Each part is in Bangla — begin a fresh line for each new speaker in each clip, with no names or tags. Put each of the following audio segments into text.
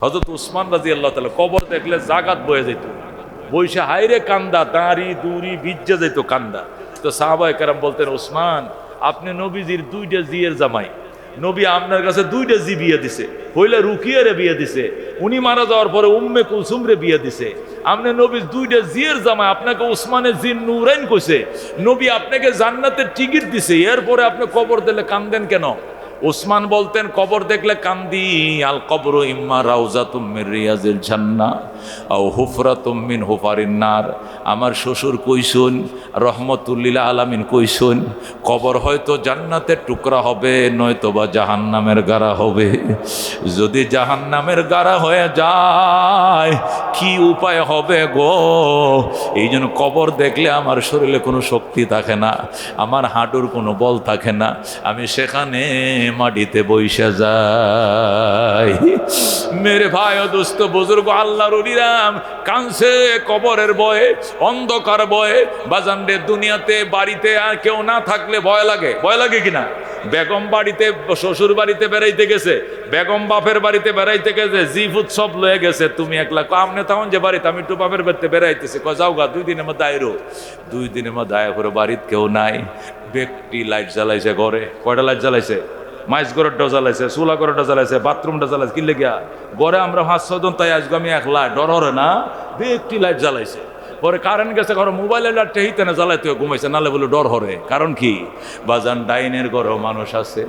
হযরত উসমান রাদিয়াল্লাহু তাআলা কবর দেখলে জাগাত বয়ে যেত, বইসা হাইরে কান্দা, দাঁড়ি দুরি ভিজে যেত কান্দা। তো সাহাবায়ে কেরাম বলতেন, উসমান আপনি নবীজির দুইটা জিয়ের জামাই, নবী আপনার কাছে দুইটা জি বিয়ে দিছে, হইলে রুকিয়ারে বিয়ে দিছে, উনি মারা যাওয়ার পরে উম্মে কুলসুমরে বিয়ে দিছে। আপনি নবীর দুইটা জিয়ের জামাই, আপনাকে উসমানের জিন নূরাইন কইছে, নবী আপনাকে জান্নাতের টিকিট দিছে, এরপরে আপনি কবর দিলে কান্দেন কেন? উসমান বলতেন, কবর দেখলে কান্দি, আল কবরু ইম্মা রাউজাতুম মির রিয়াজিল জান্নাহ আও হুফরাতুম মিন হুফারিন নার। আমার শ্বশুর কইসুন, রহমতুল লিল আলামিন কইসুন, কবর হয়তো জান্নাতের টুকরা হবে, নয়তো বা জাহান্নামের গাড়া হবে। যদি জাহান্নামের গাড়া হয়ে যায় কি উপায় হবে গো? এই জন্য কবর দেখলে আমার শরীরে কোনো শক্তি থাকে না, আমার হাঁটুর কোনো বল থাকে না, আমি সেখানে মাটিতে বইসা যাই। মেরে ভাই ও দোস্ত বুজুর্গ, আল্লাহর ওলিরাম কানছে কবরের ভয়ে, অন্ধকার ভয়ে। বাজান রে, দুনিয়াতে বাড়িতে আর কেউ না থাকলে ভয় লাগে, ভয় লাগে কিনা? বেগম বাড়িতে, শ্বশুর বাড়িতে বেড়াইতে গেছে, বেগম বাপের বাড়িতে বেড়াইতে গেছে, জিফ উৎসব লয়ে গেছে, তুমি একলা আমনে তখন যে বাড়িতে, আমি একটু বাপের বাড়িতে বেড়াইতেছি, যাও গা 2 দিনের মধ্যে আইরো। 2 দিনের মধ্যে আয়া করে বাড়িতে কেউ নাই, ব্যক্তি লাইট জ্বালাইছে ঘরে। কয়টা লাইট জ্বালাইছে? মাইস ঘরটা জ্বালাইছে, চুলা ঘরটা জ্বালাইছে, বাথরুমটা জ্বালাইছে। কি লেগিয়া? ঘরে আমরা 5-6 জন, তাই আজকে আমি একলা, ডর হরে না, ব্যক্তি লাইট জ্বালাইছে। পরে কারেন্ট গেছে, ঘরে মোবাইলের লাইটটা হিতে না জ্বালাইতে ঘুমাইছে, নালে বলে ডর হরে। কারণ কি? বাজান ডাইনের ঘরেও মানুষ আছে,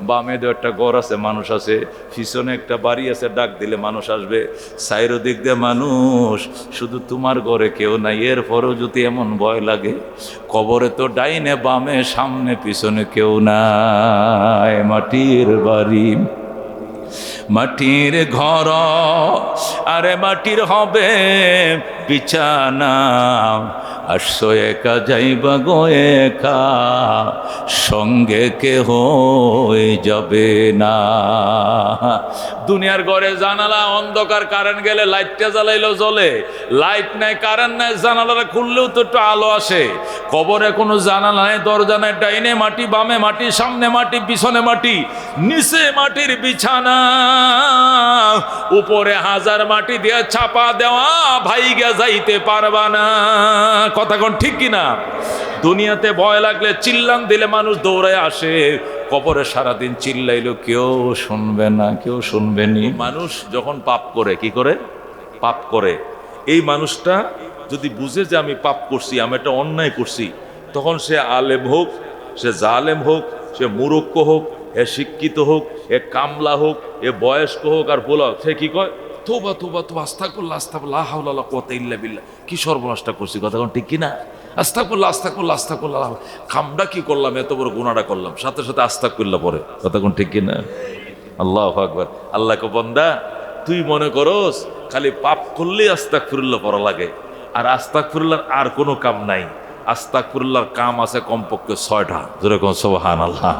বামে একটা ঘর আছে মানুষ আছে, পিছনে একটা বাড়ি আছে, ডাক দিলে মানুষ আসবে, সাইরো দিক দিয়ে মানুষ, শুধু তোমার ঘরে কেউ নাই। এরপরেও যদি এমন ভয় লাগে, কবরে তো ডাইনে বামে সামনে পিছনে কেউ নাই, মাটির বাড়ি, মাটির ঘর, আরে মাটির হবে বিছানা, আসছো একা যাইবা গো একা, সঙ্গে কেহ যাবে না। দুনিয়ার ঘরে জানালা অন্ধকার, কারেন্ট গেলে লাইটটা জ্বালাইলেও জ্বলে, লাইট নাই কারেন্ট নাই, জানালাটা খুললেও তো একটু আলো আসে। কবরে কোনো জানালা নাই, দরজা নাই, ডাইনে মাটি বামে মাটি, সামনে মাটি পিছনে মাটি, নিচে মাটির বিছানা, উপরে 1000 মাটি দিয়ে চাপা দেওয়া, ভাইগা যাইতে পারবা না। কথা কোন ঠিক কিনা? দুনিয়াতে ভয় লাগলে চিল্লান দিলে মানুষ দৌড়ায় আসে, কবরে সারাদিন চিল্লাইলো কেউ শুনবে না, কেউ শুনবে নি। মানুষ যখন পাপ করে, কি করে? পাপ করে। এই মানুষটা যদি বুঝে যে আমি পাপ করছি, আমি একটা অন্যায় করছি, তখন সে আলেম হোক, সে জালেম হোক, সে মূর্খ হোক, এ শিক্ষিত হোক, এ কামলা হোক, এ বয়স্ক হোক আর বলা, সে কি কয়? তোবা তোবা তোবা, আস্তাগফিরুল্লাহ আস্তাগফিরুল্লাহ, লা হাওলা ওয়ালা কুওয়াতা ইল্লা বিল্লাহ। কি সর্বনাশটা করছি, কথা কোন ঠিক কিনা? আস্তাগফিরুল্লাহ আস্তাগফিরুল্লাহ আস্তাগফিরুল্লাহ, কামটা কি করলাম, এত বড় গুনাহটা করলাম, সাথে সাথে আস্তাগফিরুল্লাহ পড়ে, কথা কোন ঠিক কিনা? আল্লাহু আকবার। আল্লাহ কো, বান্দা তুই মনে করস খালি পাপ করলেই আস্তাগফিরুল্লাহ পড়া লাগে, আর আস্তাগফিরুল্লাহর আর কোনো কাম নাই। আস্তাগফিরুল্লাহর কাম আছে কমপক্ষে 6টা। যেরকম সুবহানাল্লাহ।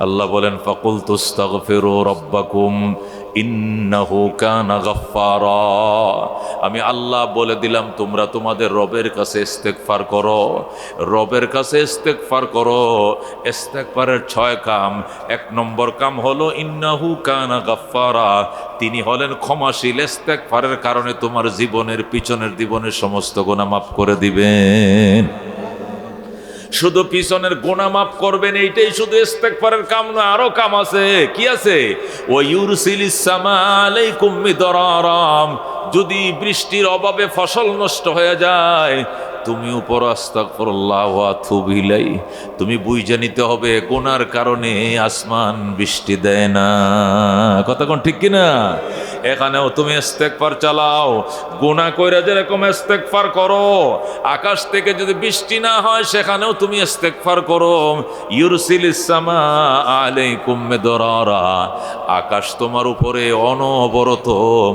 আল্লাহ বলেন, ফাকুলতু আস্তাগফিরু রাব্বাকুম ইন্নাহু কানা গাফফারা। আমি আল্লাহ বলে দিলাম, তোমরা তোমাদের রবের কাছে ইস্তেগফার করো, রবের কাছে ইস্তেগফার করো। ইস্তেগফারের 6 কাম। 1 নম্বর কাম হলো ইন্নাহু কানা গাফফারা, তিনি হলেন ক্ষমাশীল। ইস্তেগফারের কারণে তোমার জীবনের পিছনের জীবনের সমস্ত গুনাহ মাফ করে দিবেন। শুধু পিছনের গুনাহ মাফ করবেন, এইটাই শুধু ইস্তেগফারের কাম না, আরো কাম আছে। কি আছে? ওয়া ইউরসিলিস সামা আলাইকুম মিদরারাম, যদি বৃষ্টির অভাবে ফসল নষ্ট হয়ে যায়, তুমি উপর আস্তাগফিরুল্লাহ ওয়া আতুবু ইলাই, তুমি বুঝে নিতে হবে গুনার কারণে আসমান বৃষ্টি দেয় না। কথা কোন ঠিক কিনা? এখানেও তুমি ইস্তেগফার চালাও, গুনাহ কইরা যেরকম ইস্তেগফার করো, আকাশ থেকে যদি বৃষ্টি না হয় সেখানেও তুমি ইস্তেগফার করো। ইউরসিলিস সামা আলাইকুম মিদরারা, আকাশ তোমার উপরে অনবরত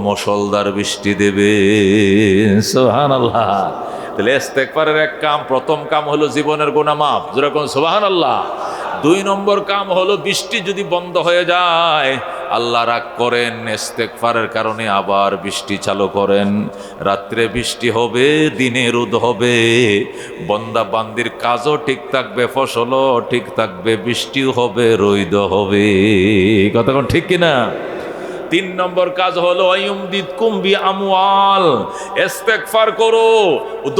মুষলধার বৃষ্টি দেবে। সুবহানাল্লাহ। তাহলে ইস্তেগফারের 1 কাম, প্রথম কাম হলো জীবনের গুনাহ মাফ। যেরকম সুবহানাল্লাহ। 2 নম্বর কাম হলো বৃষ্টি যদি বন্ধ হয়ে যায়, আল্লাহ রাগ করেন, ইস্তেগফারের কারণে আবার বৃষ্টি চালু করেন। রাত্রে বৃষ্টি হবে, দিনে রোদ হবে, বন্দা বান্দির কাজও ঠিক থাকবে, ফসলও ঠিক থাকবে, বৃষ্টিও হবে, রোদ হবে। কথা কোন ঠিক কিনা? তিন নম্বর কাজ হলো আইয়ুমদিদকুম বিআমওয়াল, ইস্তেগফার করো।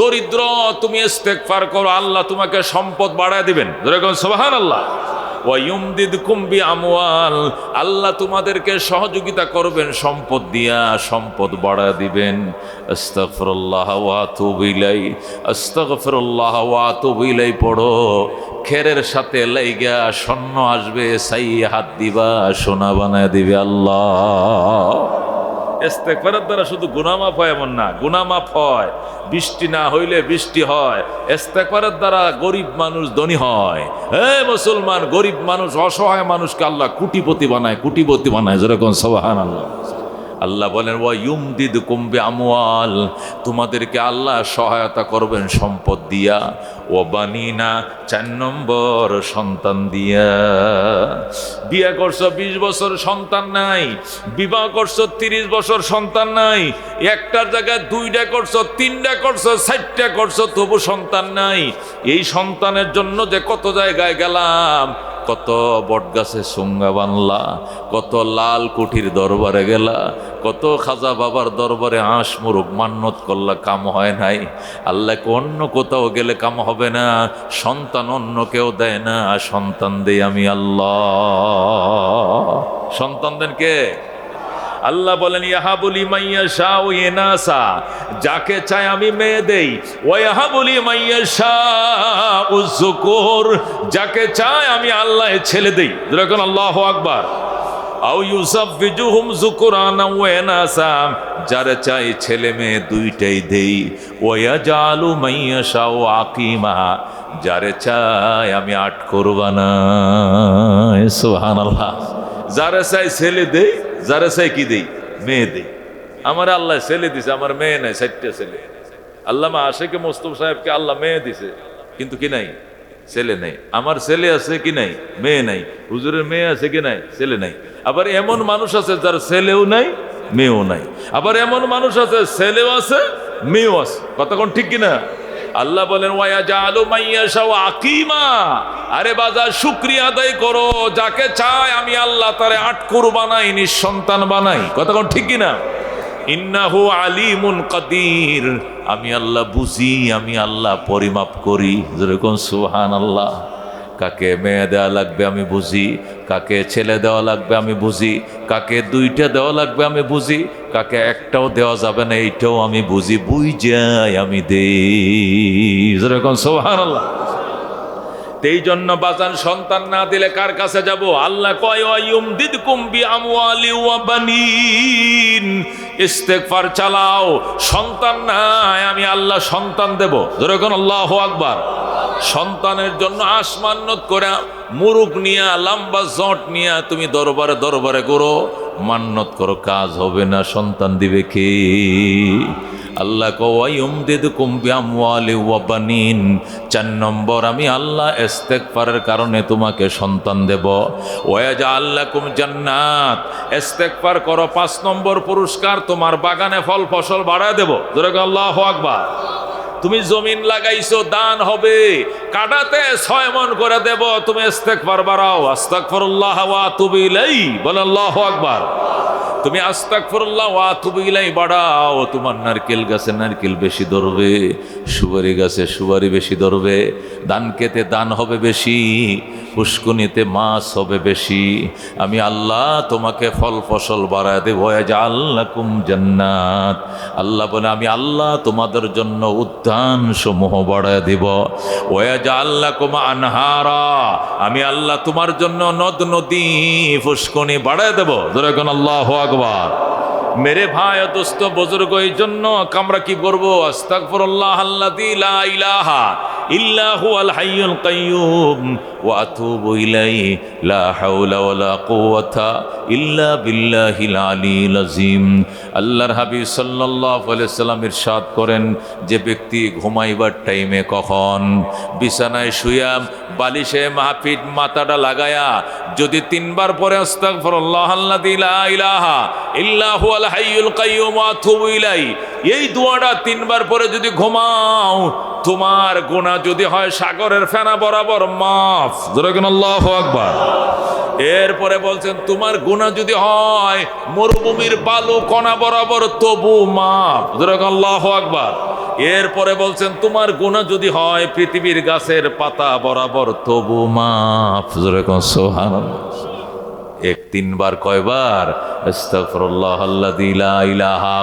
দরিদ্র তুমি ইস্তেগফার করো, আল্লাহ তোমাকে সম্পদ বাড়ায় দিবেন। যেরকম সুবহানাল্লাহ। ওয়ায়ুমদিদকুম বিআমওয়াল, আল্লাহ তোমাদেরকে সহযোগিতা করবেন সম্পদ দিয়া, সম্পদ বাড়ায় দিবেন। আস্তাগফিরুল্লাহ ওয়া আতুবু ইলাই, আস্তাগফিরুল্লাহ ওয়া আতুবু ইলাই পড়ো। খেরের সাথে লাইগা স্বর্ণ আসবে, সাই হাত দিবা সোনা বানায় দিবে আল্লাহ। ইস্তেগফারের দ্বারা শুধু গুনাহ মাফ হয় এমন না, গুনাহ মাফ হয়, বৃষ্টি না হইলে বৃষ্টি হয়। ইস্তেগফারের দ্বারা গরিব মানুষ ধনী হয়। হে মুসলমান, গরিব মানুষ অসহায় মানুষকে আল্লাহ কোটিপতি বানায়, কোটিপতি বানায়। যেরকম সুবহানাল্লাহ। আল্লাহ বলেন ওয়ায়ুমদিদকুম বিআমওয়াল, তোমাদেরকে আল্লাহ সহায়তা করবেন সম্পদ দিয়া। ওয়াবানিনা, 4 নম্বর সন্তান দিয়া। বিয়ে করছো 20 বছর সন্তান নাই, বিবাহ করছো 30 বছর সন্তান নাই, একটার জায়গায় 2টা করছো, 3টা করছো, 4টা করছো, তবু সন্তান নাই। এই সন্তানের জন্য যে কত জায়গায় গেলাম, কত বটগাছে সুঙ্গা বানলা, কত লাল কুঠির দরবারে গেলা, কত খাজা বাবার দরবারে হাঁস মুরগ মান্নত করলা, কাম হয় নাই। আল্লাহকে অন্য কোথাও গেলে কাম হবে না, সন্তান অন্য কেউ দেয় না, সন্তান দেই আমি আল্লাহ। সন্তান দেন কে? আল্লাহ বলেন ইয়াহাবুলি মাইয়াশাউ ইনাসা, যাকে চাই আমি মেয়ে দেই। ওয়া ইয়াহাবুলি মাইয়াশাউ যুকুর, যাকে চাই আমি আল্লাহ ছেলে দেই। যেরকম আল্লাহু আকবার। আও ইউসাফফিজুহুম যুকুরানা ওয়া ইনাসা, যারে চাই ছেলে মেয়ে দুইটাই দেই। ওয়া ইয়াজালু মাইয়াশাউ আকিমা, যারে চাই আমি আট করবানা। সুবহানাল্লাহ। যারে চাই ছেলে দেই, যারা চাই কি দেই? মেয়ে দেই। আমার আল্লাহ ছেলে দিছে, আমার মেয়ে নাই, 4টা ছেলে। আল্লামা আশিকে মোস্তফা সাহেবকে আল্লাহ মেয়ে দিছে, কিন্তু কি নাই? ছেলে নাই। আমার ছেলে আছে কি নাই? মেয়ে নাই। হুজুরের মেয়ে আছে কি নাই? ছেলে নাই। আবার এমন মানুষ আছে যার ছেলেও নাই, মেয়েও নাই। আবার এমন মানুষ আছে ছেলেও আছে, মেয়েও আছে। কতক্ষণ ঠিক কিনা? আল্লাহ বলেন ওয়ায়াজালু মাইয়াশাউ আকিমা, আরে বাজার শুকরিয়া আদায় করো, যাকে চাই আমি আল্লাহ তারে আটকুর বানাই, নিঃসন্তান বানাই। কতক্ষণ ঠিক কিনা? ইন্নাহু আলিমুন কাদির, আমি আল্লাহ বুঝি, আমি আল্লাহ পরিমাপ করি। যেরকম সুবহানাল্লাহ। কাকে মেয়ে দেওয়া লাগবে আমি বুঝি, কাকে ছেলে দেওয়া লাগবে আমি বুঝি, কাকে 2টা দেওয়া লাগবে আমি বুঝি, কাকে একটাও দেওয়া যাবে না এইটাও আমি বুঝি, বুঝাই আমি দেই। যেরকম সুবহানাল্লাহ। এই জন্য বাজান সন্তান না দিলে কার কাছে যাব? আল্লাহ কয় ওয়ায়ুমদিদকুম বিআমওয়ালি ওয়া বানিন, ইস্তেগফার চালাও। সন্তান নাই, আমি আল্লাহ সন্তান দেব। যেরকম আল্লাহু আকবার। সন্তানের জন্য আসমান্নত করে মুরুক নিয়া, লম্বা জট নিয়া তুমি দরবারে দরবারে করো, মান্নত করো, কাজ হবে না। সন্তান দিবে কে? আল্লাহ ওয়ায়ুমদিদকুম বিআমওয়ালি ওয়া বানিন, 4 নম্বর আমি আল্লাহ ইস্তেগফারের কারণে তোমাকে সন্তান দেব। ওয়াজাল লাকুম জান্নাত, ইস্তেগফার করো, 5 নম্বর পুরস্কার, তোমার বাগানে ফল ফসল বাড়ায় দেব। যেরকম আল্লাহু আকবার। তুমি জমিন লাগাইছো, দান হবে, কাটাতে 6 মণ করে দেব। তুমি ইস্তেগফার বাড়াও, আস্তাগফিরুল্লাহ ওয়া আতুবু ইলাই, বল আল্লাহু আকবার। তুমি আস্তাগফিরুল্লাহ ওয়া আতুবু ইলাই বাড়াও, তোমার নারকেল গাছে নারকেল বেশি ধরবে, সুপারি গাছে সুপারি বেশি ধরবে, ধান খেতে ধান হবে বেশি, পুষ্কুনিতে মাছ হবে বেশি। আমি আল্লাহ তোমাকে ফল ফসল বাড়ায় দেব। ওয়াজাল লাকুম জান্নাত, আল্লাহ বলে আমি আল্লাহ তোমাদের জন্য উদ্যান সমূহ বাড়ায় দেব। ওয়াজাল লাকুম আনহারা, আমি আল্লাহ তোমার জন্য নদ নদী পুষ্কুনি বাড়ায় দেব। যেরকম আল্লাহু আকবার। মেরে ভাই দোস্ত বুজুর্গ, এই জন্য আমরা কি করবো? আস্তাগফিরুল্লাহ আল্লাযী লা ইলাহা ইল্লা হুয়াল হাইয়ুল কাইয়্যুম ওয়া আতুবু ইলাইহি, লা হাওলা ওয়ালা কুওয়াতা ইল্লা বিল্লাহিল আলিয়্যিল আযীম। আল্লাহর হাবিব সাল্লাল্লাহু আলাইহি সাল্লাম ইরশাদ করেন, যে ব্যক্তি ঘুমাইবার টাইমে কখন বিছানায় শুয়া বালিশে মাহফিজ মাথাটা লাগায়া যদি 3 বার পরে আস্তাগফিরুল্লাহ আল্লাযী লা ইলাহা ইল্লা হুয়াল হাইয়ুল কাইয়্যুম ওয়া আতুবু ইলাইহি, এই দোয়াটা 3 বার পরে যদি ঘুমাও, তোমার গুনাহ যদি হয় সাগরের ফেনা বরাবর মাফ। যেরকম আল্লাহু আকবার। এরপরে বলছেন তোমার গুনাহ যদি হয় মরুভূমির বালু কণা বরাবর তবু মাফ, আল্লাহু আকবার। এরপরে বলছেন তোমার গুনাহ যদি হয় পৃথিবীর গাছের পাতা বরাবর তবু মাফ, সুবহানাল্লাহ। এক তিনবার কয়বার? আস্তাগফিরুল্লাহ আল্লাযী লা ইলাহা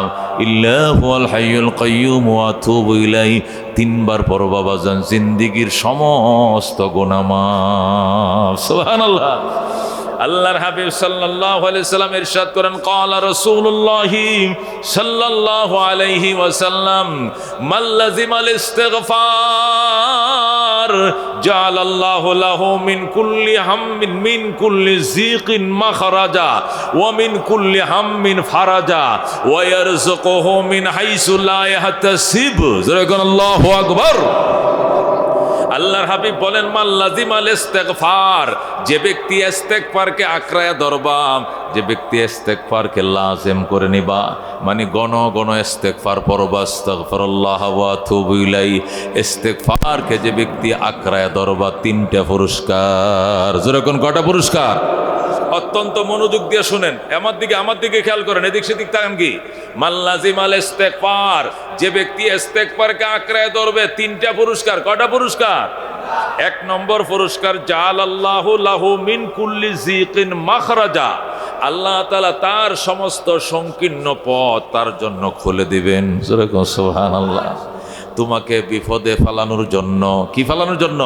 ইল্লা হুয়াল হাইয়ুল কাইয়্যুম ওয়া আতুবু ইলাইহি। তিনবার পড়বা বাজান, জিন্দেগীর সমস্ত গুনাহ মাফ, সুবহানাল্লাহ। আল্লাহর হাবিব সাল্লাল্লাহু আলাইহি সাল্লাম ইরশাদ করেন, ক্বালা রাসূলুল্লাহি সাল্লাল্লাহু আলাইহি ওয়াসাল্লাম, মান লাযিমাল ইস্তিগফার জাআলাল্লাহু লাহু মিন কুল্লি হাম্মিন মিন কুল্লি যিকিন মাখরাজা ওয়া মিন কুল্লি হাম্মিন ফারাজা ওয়া ইয়ারযুকুহু মিন হাইসু লা ইয়াহতাসিব। আল্লাহু আকবার। আল্লাহর হাবিব বলেন, মান লাযিমাল ইস্তিগফার, যে ব্যক্তি ইস্তেগফারকে আঁকড়ায়া ধরবা, যে ব্যক্তি ইস্তেগফারকে লাজিম করে নিবা, মানে গণ গণ ইস্তেগফার পড়বা, আস্তাগফিরুল্লাহ ওয়া আতুবু ইলাইহি। ইস্তেগফারকে যে ব্যক্তি আঁকড়ায়া ধরবা, তিনটা পুরস্কার। যেরকম কটা পুরস্কার? অত্যন্ত মনোযোগ দিয়ে শুনেন, আমার দিকে খেয়াল করেন, এদিক সেদিক তাকান কি। মান লাযিমাল ইস্তিগফার, যে ব্যক্তি ইস্তেগফারকে আঁকড়ায় ধরবে, তিনটা পুরস্কার। কটা পুরস্কার? এক নম্বর পুরস্কার, জাআলাল্লাহু লাহু মিন কুল্লি যিকিন মাখরাজা, আল্লাহ তাআলা তার সমস্ত সংকীর্ণ পথ তার জন্য খুলে দিবেন। সুবহানাল্লাহ। তোমাকে বিপদে ফালানোর জন্য, কি ফালানোর জন্য?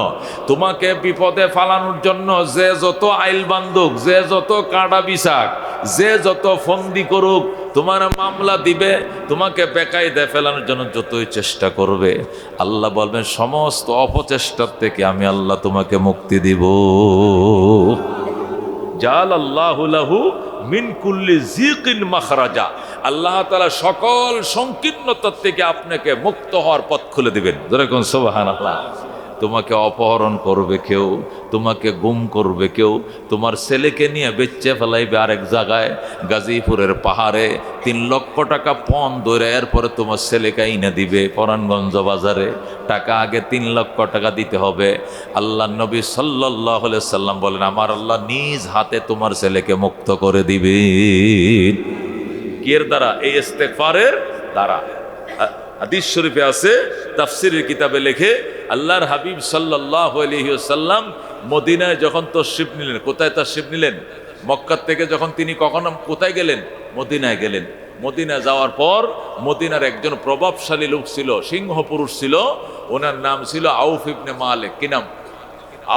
তোমাকে বিপদে ফালানোর জন্য যে যত আইল বান্ধুক, যে যত কাঁটা বিছাক, যে যত ফন্দি করুক, তোমার মামলা দিবে, তোমাকে বেকায়দায় ফেলানোর জন্য যতই চেষ্টা করবে, আল্লাহ বলবেন সমস্ত অপচেষ্টার থেকে আমি আল্লাহ তোমাকে মুক্তি দিব। জাআলাল্লাহু লাহু মিন কুল্লি যিকিন মাখরাজা, আল্লাহ তাআলা সকল সংকীর্ণতার থেকে আপনাকে মুক্ত হওয়ার পথ খুলে দিবেন। যেরকম সুবহানাল্লাহ। তোমাকে অপহরণ করবে কেউ, তোমাকে গুম করবে কেউ, তোমার ছেলেকে নিয়ে বেচে ফেলাইবে আরেক জায়গায়, গাজীপুরের পাহাড়ে 3 লক্ষ টাকা পণ ধরে, এরপরে তোমার ছেলেকে এনে দিবে পরাণগঞ্জ বাজারে। টাকা আগে 3 লক্ষ টাকা দিতে হবে। আল্লাহ নবী সাল্লাল্লাহু আলাইহি সাল্লাম বলেন, আমার আল্লাহ নিজ হাতে তোমার ছেলেকে মুক্ত করে দিবেন। এর দ্বারা? এই ইস্তেগফারের দ্বারা। হাদিস শরীফে আছে, তাফসীরের কিতাবে লেখে, আল্লাহর হাবিব সাল্লাল্লাহু আলাইহি ওয়াসাল্লাম মদিনায় যখন তাশরিফ নিলেন, কোথায় তাশরিফ নিলেন? মক্কা থেকে যখন তিনি কোথায় গেলেন? মদিনায় গেলেন। মদিনায় যাওয়ার পর মদিনার একজন প্রভাবশালী লোক ছিল, সিংহ পুরুষ ছিল, ওনার নাম ছিল আউফ ইবনে মালিক। কি নাম?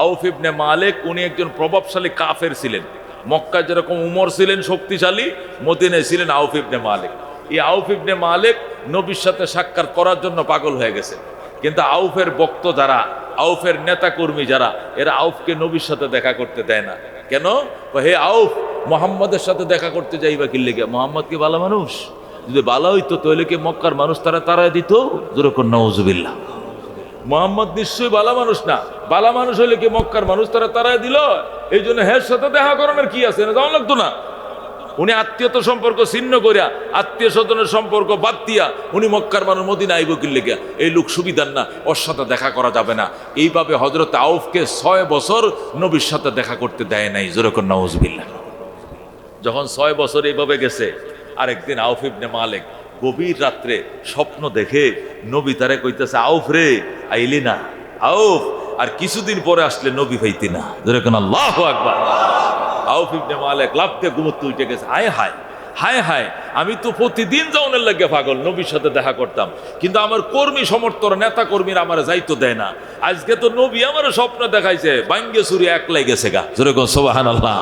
আউফ ইবনে মালিক। উনি একজন প্রভাবশালী কাফের ছিলেন। মক্কায় যেরকম উমর ছিলেন শক্তিশালী, মদিনায় ছিলেন আউফ ইবনে মালিক। এই আউফ ইবনে মালিক নবীর সাথে সাক্ষাৎ করার জন্য পাগল হয়ে গেছে। কিন্তু আউফের ভক্ত যারা, আউফের নেতা কর্মী যারা, এরা আউফকে নবীর সাথে দেখা করতে দেয় না। কেন? হে আউফ, মোহাম্মদের সাথে দেখা করতে যাইবা কি লেগে? মোহাম্মদ কি ভালো মানুষ? যদি ভালো হইতো তাহলে কি মক্কার মানুষ তারা দিত? যেরকম নাউজুবিল্লাহ। মোহাম্মদ নিশ্চয়ই ভালো মানুষ না। ভালো মানুষ হইলে কি মক্কার মানুষ তারা দিল? এই জন্য হের সাথে দেখা করানোর কি আছে? যাওয়া লাগতো না। উনি আত্মীয়তা সম্পর্ক ছিন্ন করিয়া, আত্মীয় স্বজনের সম্পর্ক বাদ দিয়া উনি মক্কার মানুষ মদিনা আইব কি লেগে? এই লোক সুবিধার না, ওর সাথে দেখা করা যাবে না। এইভাবে হযরত আউফকে 6 বছর নবীর সাথে দেখা করতে দেয় নাই। যেরকম নাউজুবিল্লাহ। যখন 6 বছর এইভাবে গেছে, আরেকদিন আউফ ইবনে মালিক গভীর রাত্রে স্বপ্ন দেখে নবী তারে কইতেছে, আউফ রে, আইলি না? আউফ, আর কিছুদিন পরে আসলে নবী হইতি না। যেরকম আল্লাহু আকবার। আউফ ইবনে মালিক লাফ দিয়ে ঘুমোতে উঠে গেছে। হায় হায়, হায় হায়, আমি তো প্রতিদিন যাওনের লাগে পাগল, নবীর সাথে দেখা করতাম, কিন্তু আমার কর্মী সমর্থন নেতা কর্মীরা আমার যাইতো দেয় না। আজকে তো নবী আমার স্বপ্ন দেখাইছে, ভাঙ্গে চুরি একলাই গেছে গা। যেরকম সুবহানাল্লাহ।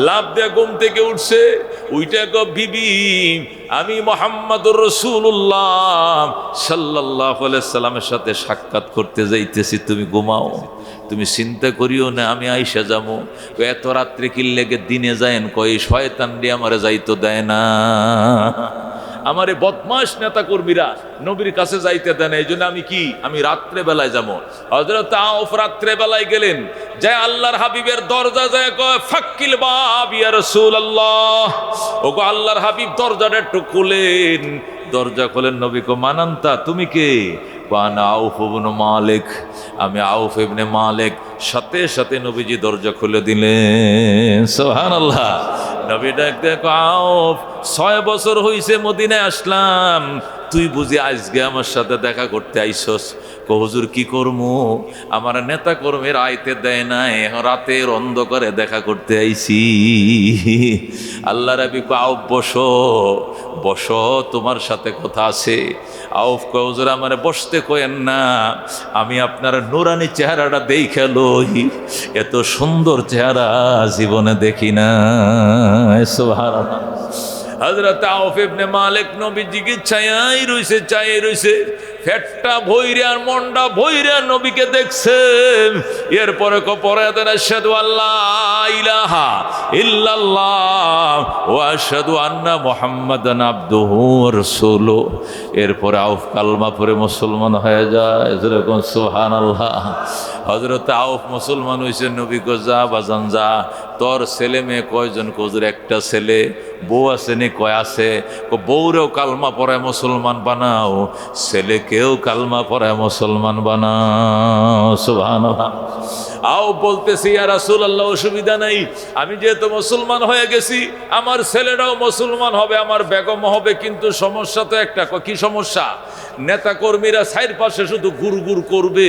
লাভ দিয়ে ঘুম থেকে উঠছে, উইটা গো বিবি, আমি মুহাম্মদুর রাসূলুল্লাহ সাল্লাল্লাহু আলাইহি সাল্লামের সাথে সাক্ষাৎ করতে যাইতেছি, তুমি ঘুমাও, তুমি চিন্তা করিও না, আমি আইসা যাবো। এত রাত্রে কি লেগে দিনে যায়েন? কই শয়তান দিয়ে আমারে যাইতো দেয় না। আমার এই বদমাশ নেতা কর্মীরা নবীর কাছে যাইতে দেন, এই জন্য আমি রাত্রে বেলায় যাবো। হযরত আউফ রাত্রে বেলায় গেলেন, যায় আল্লাহর হাবিবের দরজা যায় কয়, ফাক্কিল বাব ইয়া রাসূলুল্লাহ। ওগো আল্লাহর হাবিব, দরজাটা একটু খুলেন। দরজা খোলেন। নবী কো, মানান্তা, তুমি কে? ওয়ানা আউফ ইবনে মালিক, আমি আউফ ইবনে মালিক। সাথে সাথে নবীজি দরজা খুলে দিলেন। সুবহানাল্লাহ। নবী ডাক দেখো, আউফ 6 বছর হইছে মদিনায় আসলাম, তুই বুঝি আজকে আমার সাথে দেখা করতে আইসস? হুজুর কি করবো, আমার নেতা কর্মীর আইতে দেয় নাই, রাতের অন্ধকারে দেখা করতে আইছি। আল্লাহ রাবি আউফ বসো বসো, তোমার সাথে কথা আছে। আউফ কয়, হুজুর আমার বসতে কয়েন না, আমি আপনার নুরানি চেহারাটা দেখে লই, এত সুন্দর চেহারা জীবনে দেখি না। সুবহানাল্লাহ। হযরত আউফ ইবনে মালিক নবীজিকে চাই রইছে, ফেটটা ভইরে আর মনটা ভইরে নবীকে দেখছেন। এরপরে পরে দেন আশহাদু আল্লাহ ইলাহা ইল্লাল্লাহ ওয়া আশহাদু আন্না মুহাম্মাদান আবদুহু ওয়া রাসূলুহু। এরপরে আউফ কালমা পড়ে মুসলমান হয়ে যায়। যেরকম সুবহানাল্লাহ। হযরত আউফ মুসলমান হইছে। নবী কো, যা বাজান যা, তোর ছেলে মেয়ে কয়জন? হুজুর একটা ছেলে। বউ আছে নি? কয় আছে। বউরেও কালমা পড়ায় মুসলমান বানাও, ছেলেকেও কালমা পড়ায় মুসলমান বানাও। সুবহানাল্লাহ। আও বলতেছি, ইয়া রাসূলুল্লাহ অসুবিধা নাই, আমি যেহেতু মুসলমান হয়ে গেছি, আমার ছেলেরাও মুসলমান হবে, আমার বেগম হবে, কিন্তু সমস্যা তো একটা। কি সমস্যা? নেতা কর্মীরা সাইড পাশে শুধু গুড় করবে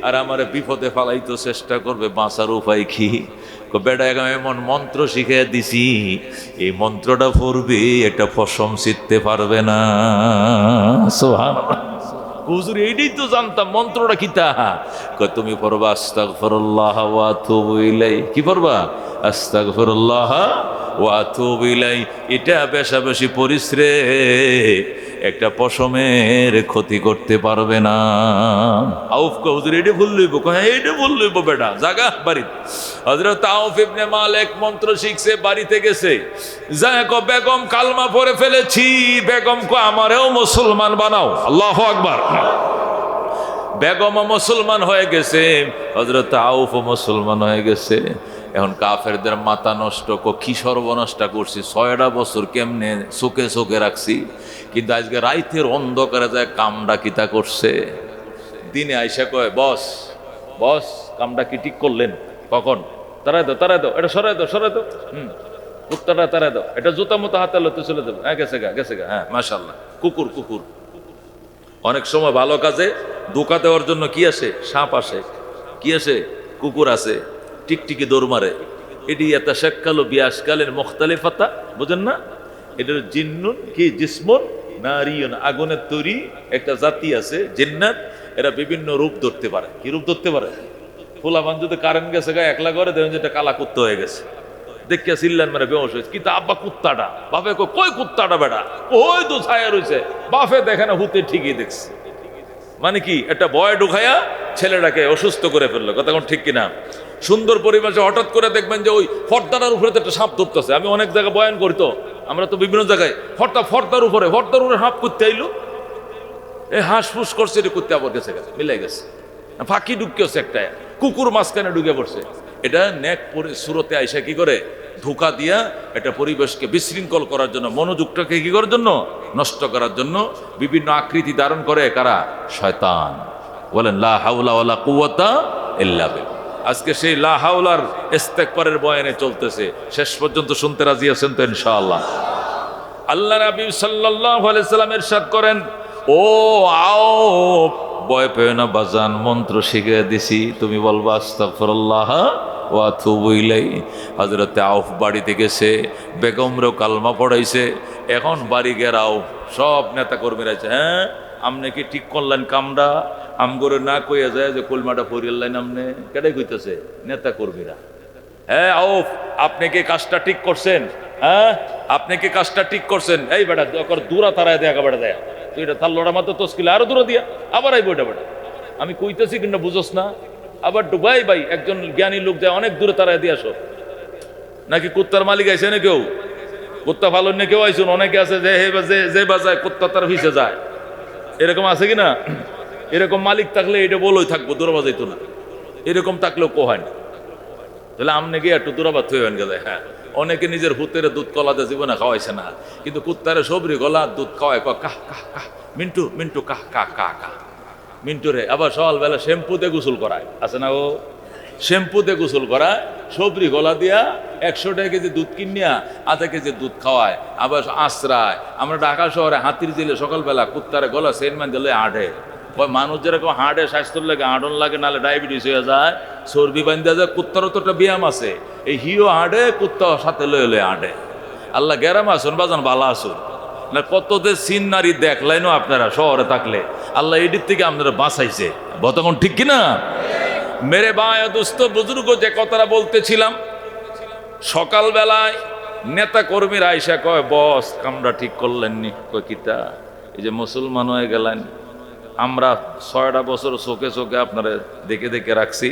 আর আমার বিপদে ফালাইতে চেষ্টা করবে, বাঁচার উপায় কি? বেটা এমন মন্ত্র শিখে দিছি, এই মন্ত্রটা পড়বে, এটা পশম ছিঁড়তে পারবে না। সুবহানাল্লাহ। হুজুর এইটাই তো জানতাম, মন্ত্রটা কি? তুমি পড়বা আস্তাগফিরুল্লাহ ওয়া আতুবু ইলাইহি। কি পড়বা? আস্তাগফিরুল্লাহ ওয়া আতুবু ইলাইহি। এটা বেশা বেশি পরিশ্রে, একটা পশমের ক্ষতি করতে পারবে না। আউফ কো, হুজুর এটা ভুল লইব। হ্যাঁ, এটা ভুল লইব বেটা, জাগা বাড়ি। হযরত আউফ ইবনে মালিক মন্ত্র শিখছে, বাড়িতে গেছে, যায় কো, বেগম কালমা পড়ে ফেলেছি। বেগম কো, আমারেও মুসলমান বানাও। আল্লাহু আকবার। বেগম মুসলমান হয়ে গেছে, হযরত আউফ মুসলমান হয়ে গেছে। এখন কাফেরদের মাথা নষ্ট, কি সর্বনষ্ট করছি, 6টা বছর কেমনে চোখে রাখছি, কিন্তু আজকে রাইতের অন্ধকারে যায় কামটা কিতা করছে। দিনে আইসা কয়, বস কামটা কি ঠিক করলেন? কখন? তারাই দাও, এটা সরাই দাও। কুত্তাটা তারাই দাও, এটা জুতা মতো হাতে লতে চলে যাবে। হ্যাঁ, গেছে গা। হ্যাঁ, মাশাআল্লাহ। কুকুর অনেক সময় ভালো কাজে ধোঁকা দেওয়ার জন্য কি আসে? সাপ আসে। কি আসে? কুকুর আছে, টিকটিকি দৌড় মারে। এটি একটা শেখালো বিয়াসকালের মুখতালিফাতা, বুঝেন না? এটার জিন্নুন কি জিসমুন নারিয়ন, আগুনের তৈরি একটা জাতি আছে জিন্নাত, এরা বিভিন্ন রূপ ধরতে পারে। কি রূপ ধরতে পারে? ফুলাবান যদি কারেন্ট গেছে গা একলা করে দেখেন যেটা কালা কুত্তা হয়ে গেছে, দেখিয়া চিল্লান মেরে বেহস হয়েছে। কিন্তু আব্বা কুত্তাটা, বাপে কই কুত্তাটা বেটা, ওই তো ছায়া রয়েছে, বাপে দেখে না, হুতে ঠিকই দেখছে। মানে কি, একটা ভয় ঢুকাইয়া ছেলেটাকে অসুস্থ করে ফেললো। কথা কোন ঠিক কিনা? সুন্দর পরিবেশে হঠাৎ করে দেখবেন যে ওই ফর্দার উপরে তো একটা সাপ ধরতেছে। আমি অনেক জায়গায় বয়ান করি, তো আমরা তো বিভিন্ন জায়গায় ফর্দার উপরে সাপ করতে আইলো, এই হাঁস ফুস করছে, এটা করতে আবার গেছে মিলাই গেছে, ফাঁকি ঢুকিয়েছে একটা, কুকুর মাঝখানে ঢুকে পড়ছে। এটা নেক সুরতে আইসা কি করে ধোঁকা দিয়া এটা পরিবেশকে বিশৃঙ্খল করার জন্য, মনোযোগটাকে কি করার জন্য, নষ্ট করার জন্য বিভিন্ন আকৃতি ধারণ করে কারা? শয়তান। বলেন লা হাওলা ওয়ালা কুওয়াতা ইল্লা বিল্লাহ। আজকে সেই লা হাওলার ইস্তেগফারের বয়ানে চলতেছে, শেষ পর্যন্ত শুনতে রাজি আছেন তো ইনশাআল্লাহ? আল্লাহ নবী সাল্লাল্লাহু আলাইহি সাল্লাম ইরশাদ করেন, ও আও ভয় পেও না বাজান, মন্ত্র শিখে দিছি, তুমি বলবা আস্তাগফিরুল্লাহ ওয়া আতুবু ইলাইহি। হযরতে আউফ বাড়িতে গেছে, বেগমরও কালমা পড়াইছে। এখন বাড়ি গেরাও সব নেতা কর্মীরা আছে, হ্যাঁ আপনি কি ঠিক করলেন কামটা? আমগরে না কইয়া যায় যে কলমাটা পড়িলেন আপনি, কেটাই কইতেছে? নেতা কর্মীরা। হ্যাঁ আউফ, আপনি কি কাজটা ঠিক করছেন? হ্যাঁ আপনি কি কাজটা ঠিক করছেন? এই বেটা দূরা তারায় দেখা বেটা দেয়া, তুই এটা তার লড়া মাত্র তস্কিলে আরো দূরে দিয়া আবার আইব। এটা বেটা আমি কইতেছি কিন্তু বুঝোস না। আবার ডুবাই ভাই একজন জ্ঞানী লোক যায়, অনেক দূরে তারায় দিয়ে আসো। নাকি কুত্তার মালিক আইসে না কেউ? কুত্তা ভালো না কেউ আইসুন, অনেকে আছে যে বাজায় কুত্তা তার ভিসে যায়, এরকম আছে কিনা? এরকম মালিক থাকলে এটা বলোই থাকবো, দূরে বাজাইতো না। এরকম থাকলেও কোহায় না, তাহলে আমনে গিয়ে একটু দূরাবাদ হয়ে গেলে। হ্যাঁ, অনেকে নিজের হুতের দুধ কলাতে জীবনে খাওয়াইছে না, কিন্তু কুত্তারে সবরি গলা দুধ খাওয়ায়, কাহ কাহ কাহ, মিন্টু মিন্টু কাহ কাহ কাহ কাহ। মিন্টুরে আবার সকালবেলা শ্যাম্পুতে গোসল করায়, আছে না ও? শ্যাম্পুতে গোসল করায়, সবরি গলা দিয়া 100 টাকা কেজি দুধ কিনিয়া আধা কেজি দুধ খাওয়ায়, আবার আশ্রায়। আমরা ঢাকা শহরে হাতির জিলে সকালবেলা কুত্তারে গলা সেনমান দিলে আঁটে। মানুষ যেরকম হাঁটে স্বাস্থ্যর লাগে, আঁটন লাগে, নাহলে ডায়াবেটিস হয়ে যায়, চর্বি বান্ধা যায়। কুত্তারও তো একটা ব্যায়াম আছে, এই হিও হাঁটে, কুত্তা সাথে লয়ে লয়ে হাঁটে। আল্লাহ গেরাম আসুন বাজান, ভালো আসুন না। কতদের সিন নারী দেখলেন আপনারা শহরে থাকলে, আল্লাহ এদিক থেকে আপনারা বাঁচাইছে। বতক্ষণ ঠিক কিনা? মেরে ভাই দোস্ত বুজুর্গ, যে কথাটা বলতেছিলাম, সকালবেলায় নেতা কর্মীরা আইসা কয়, বস কামরা ঠিক করলেননি। কয় কিতা? এই যে মুসলমান হয়ে গেলেন, আমরা 6টা বছর চোখে চোখে আপনারা দেখে দেখে রাখছি,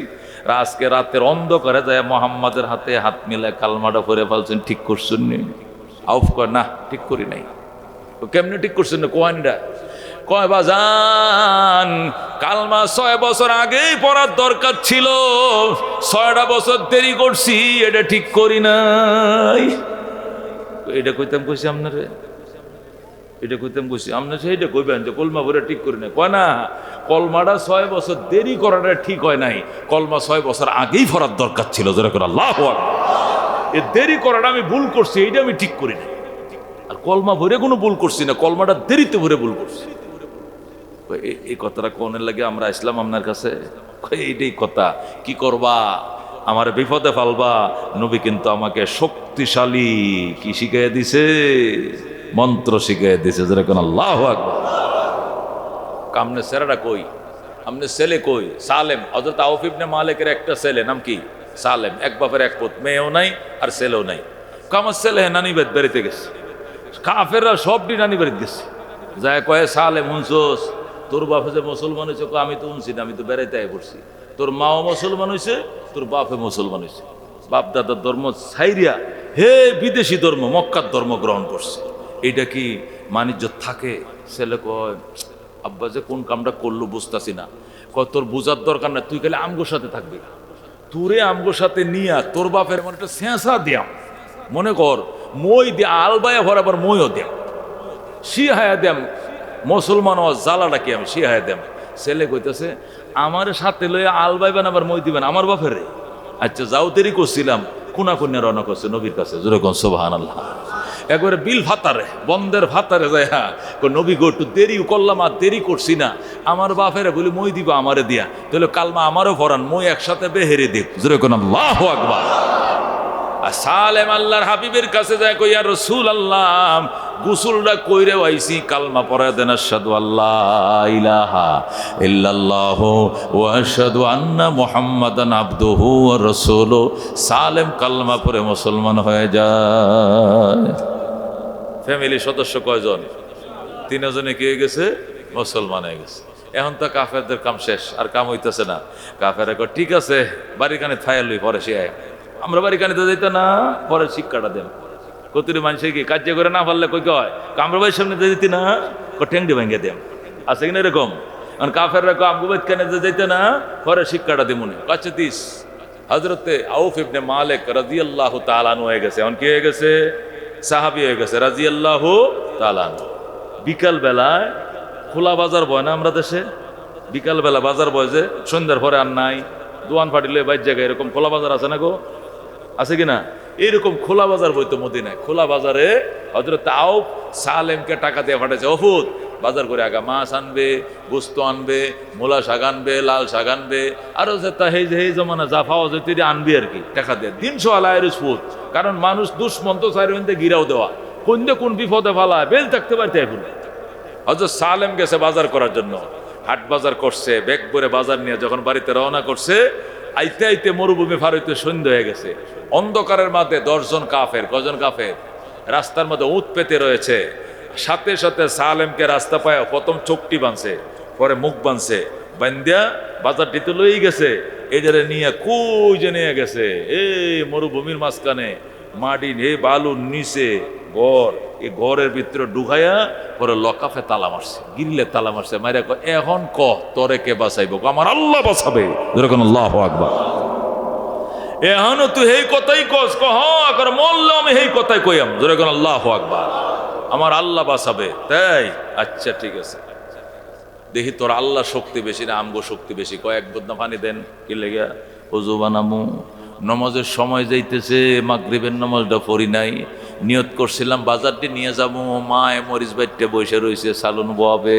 আজকে রাতের অন্ধকারে যায় মোহাম্মদের হাতে হাত মিলে কালমাটা করে ফেলছেন, ঠিক করছেন নি? আউফ কয়, না ঠিক করি নাই। কেমনে ঠিক করছেন না? কোয়ানিটা কয়, বাজান কালমা 6 বছর আগেই পড়ার দরকার ছিল, 6টা বছর দেরি করছি, এটা ঠিক করি নাই। এটা কইতাম কইছি আপনারে, এটা কইতাম কইছি আপনার, সেইটা কইবেন যে কলমা ভরে ঠিক করি নাই। কয় না, কলমাটা 6 বছর দেরি করাটা ঠিক হয় নাই, কলমা 6 বছর আগেই পড়ার দরকার ছিল। যেরকম আল্লাহু আকবার, এ দেরি করাটা আমি ভুল করছি, এইটা আমি ঠিক করি নাই। আর কলমা ভরে কোনো ভুল করছি না, কলমাটা দেরিতে ভরে ভুল করছি। এই কথাটা কোনের লাগে আমরা আসলাম আপনার কাছে? এইটাই কথা। কি করবা? আমার বিপদে ফালবা? নবী কিন্তু আমাকে শক্তিশালী কি শিখাই দিছে? মন্ত্র শিখাই দিছে। যেরকম আল্লাহু আকবার। কামনে ছেলেটা কই? আমনে ছেলে কই? সালেম, হযরত আউফ ইবনে মালিকের একটা ছেলে, নাম কি? সালেম। এক বাপের এক পুত, মেয়েও নাই আর ছেলেও নাই। আমার ছেলে নানি বাড়িতে গেছে, কাফেররা সবটি নানি বাড়িতে গেছে। যায় কয়ে, সালেম শুনছোস তোর বাপে যে মুসলমান হয়েছে? আমি তো শুনছি না, আমি তো বেড়াইতে আয় পড়ছি। তোর মাও মুসলমান হয়েছে, তোর বাপে মুসলমান হয়েছে, বাপ দাদার ধর্ম ছাইরিয়া হে বিদেশি ধর্ম, মক্কার ধর্ম গ্রহণ করছে। এইটা কি মানিজ্য থাকে? ছেলে কয়, আব্বা যে কোন কামটা করলো বুঝতেছি না। কয়, তোর বুঝার দরকার না, তুই খালি আমগোর সাথে থাকবি। তোরে আমগোর সাথে নিয়া তোর বাপের মানে একটা সেঁসা দিয়াম, মনে কর মই দিয়া আলবায়া ভর, আবার মইও দিয়াম, শিহায়া দিয়াম, মুসলমান ও জ্বালাটা কি আমি শিহায়া দিয়াম। ছেলে কইতেছে, আমার সাথে লইয়া আলবাইবেন আবার মই দিবেন আমার বাপের রে? আচ্ছা যাও, দেরি করছিলাম, কুনা কুন্যা রওনা করছে নবীর কাছে। জোরে কোন সুবহানাল্লাহ। একবারে বিল ভাতারে, বন্দের ভাতারে যায়, হ্যাঁ নবী গো একটু দেরি করলাম, আর দেরি করছি না, আমার বাপেরে বলি মই দিব আমারে দিয়া, তাহলে কালমা আমারও ভরান, মই একসাথে বেহেরে দিব। জোরে কোন আল্লাহু আকবার। আর সালেম আল্লাহর হাবিবের কাছে যায়, কই ইয়া রাসূলুল্লাহ গোসলটা কইরে আইছি, কালমা পড়ায় দেন, আশহাদু আল্লাহ ইলাহা ইল্লাল্লাহু ওয়া আশহাদু আন্না মুহাম্মাদান আবদুহু ওয়া রাসূলুহু। সালেম কালমা পড়ে মুসলমান হয়ে যায়। ফ্যামিলির সদস্য কয়জন? 3 জনে কি হয়ে গেছে? মুসলমান হয়ে গেছে। এখন তো কাফেরদের কাম শেষ, আর কাম হইতেছে না। কাফেরা কয়, ঠিক আছে বাড়িখানে থাইয়া লই, পরে সে আমরা বাড়িখানে তো যাইতে না, পরে শিক্ষাটা দেন। কতটি মানুষের কি কার্য করে না পারলে কই কয়, কামরা ভাইয়ের সামনে যেতে না, ঠেংটি ভেঙে দেন, আছে কিনা এরকম? কারণ কাফেররা কয়, আমগো বাইত কানে যাইতে না, পরে শিক্ষাটা দিমুনি। কাছে দিস। হযরতে আউফ ইবনে মালিক রাদিয়াল্লাহু তাআলা আনহু হয়ে গেছে। এখন কি হয়ে গেছে? সাহাবী হয়ে গেছে রাদিয়াল্লাহু তাআলা আনহু। বিকাল বেলায় খোলা বাজার বয় না আমরা দেশে? বিকাল বেলা বাজার বয় যে, সন্ধ্যার পরে আর নাই, দোয়ান ফাটিলে বাইর জায়গায় এরকম খোলা বাজার আছে না গো? আছে কিনা? এইরকম খোলা বাজার বইতো মদিনায়। খোলা বাজারে হযরত আউফ সালেমকে টাকা দিয়ে পাঠাইছে, অফুত বাজার করে আগা মাছ আনবে, গোস্ত আনবে, মূলা শাক আনবে, লাল শাক আনবে, আরো যে এই জমানা যা পাওয়া যায় তুই আনবি আর কি, টাকা দিয়ে। 300 আলায়ের ফুট। কারণ মানুষ দুষ্মন্ত চারিতে গিরাও দেওয়া, কোন বিপদে ফালায়, বেল থাকতে পারতে এখন। হযরত সালেম গেছে বাজার করার জন্য, হাট বাজার করছে, ব্যাগ ভরে বাজার নিয়ে যখন বাড়িতে রওনা করছে, আইতে আইতে মরুভূমি পার হইতে সন্ধ্যা হয়ে গেছে। অন্ধকারের মধ্যে 10 জন কাফের, কজন কাফের রাস্তার মধ্যে উৎ পেতে রয়েছে। সাথে সাথে সালেমকে রাস্তা পায়, প্রথম চোখটি বাঁধছে, পরে মুখ বাঁধছে, বান্দিয়া বাজারটি তো লই গেছে। এটারে নিয়ে কই যে নিয়ে গেছে, এই মরুভূমির মাঝখানে মাটি হে বালুর নিচে ঘর, এই ঘরের ভিতরে ঢুকাইয়া পরে লকাফে তালা মারছে, গিরিলে তালা মারছে। মাইরা কয়, এখন তোরে কে বাঁচাইব? আমার আল্লাহ বাঁচাবে। যেরকম আল্লাহু আকবার। এখনো তুই এই কথাই কস, কর মরলাম আমি এই কথাই কইয়াম। যেরকম আল্লাহু আকবার। আমার আল্লাহ বাঁচাবে, তাই? আচ্ছা ঠিক আছে। দেখি তোর আল্লাহ শক্তি বেশি না আমগো শক্তি বেশি, কয়েক বদনা পানি দেন। কি লেগে ওযু বানামু, নমাজের সময় যাইতেছে, মাগরিবের নামাজটা পড়ি নাই, নিয়ত করছিলাম বাজারটি নিয়ে যাবো, মায় মরিচ বাইটে বসে রয়েছে সালুন বোয়াবে,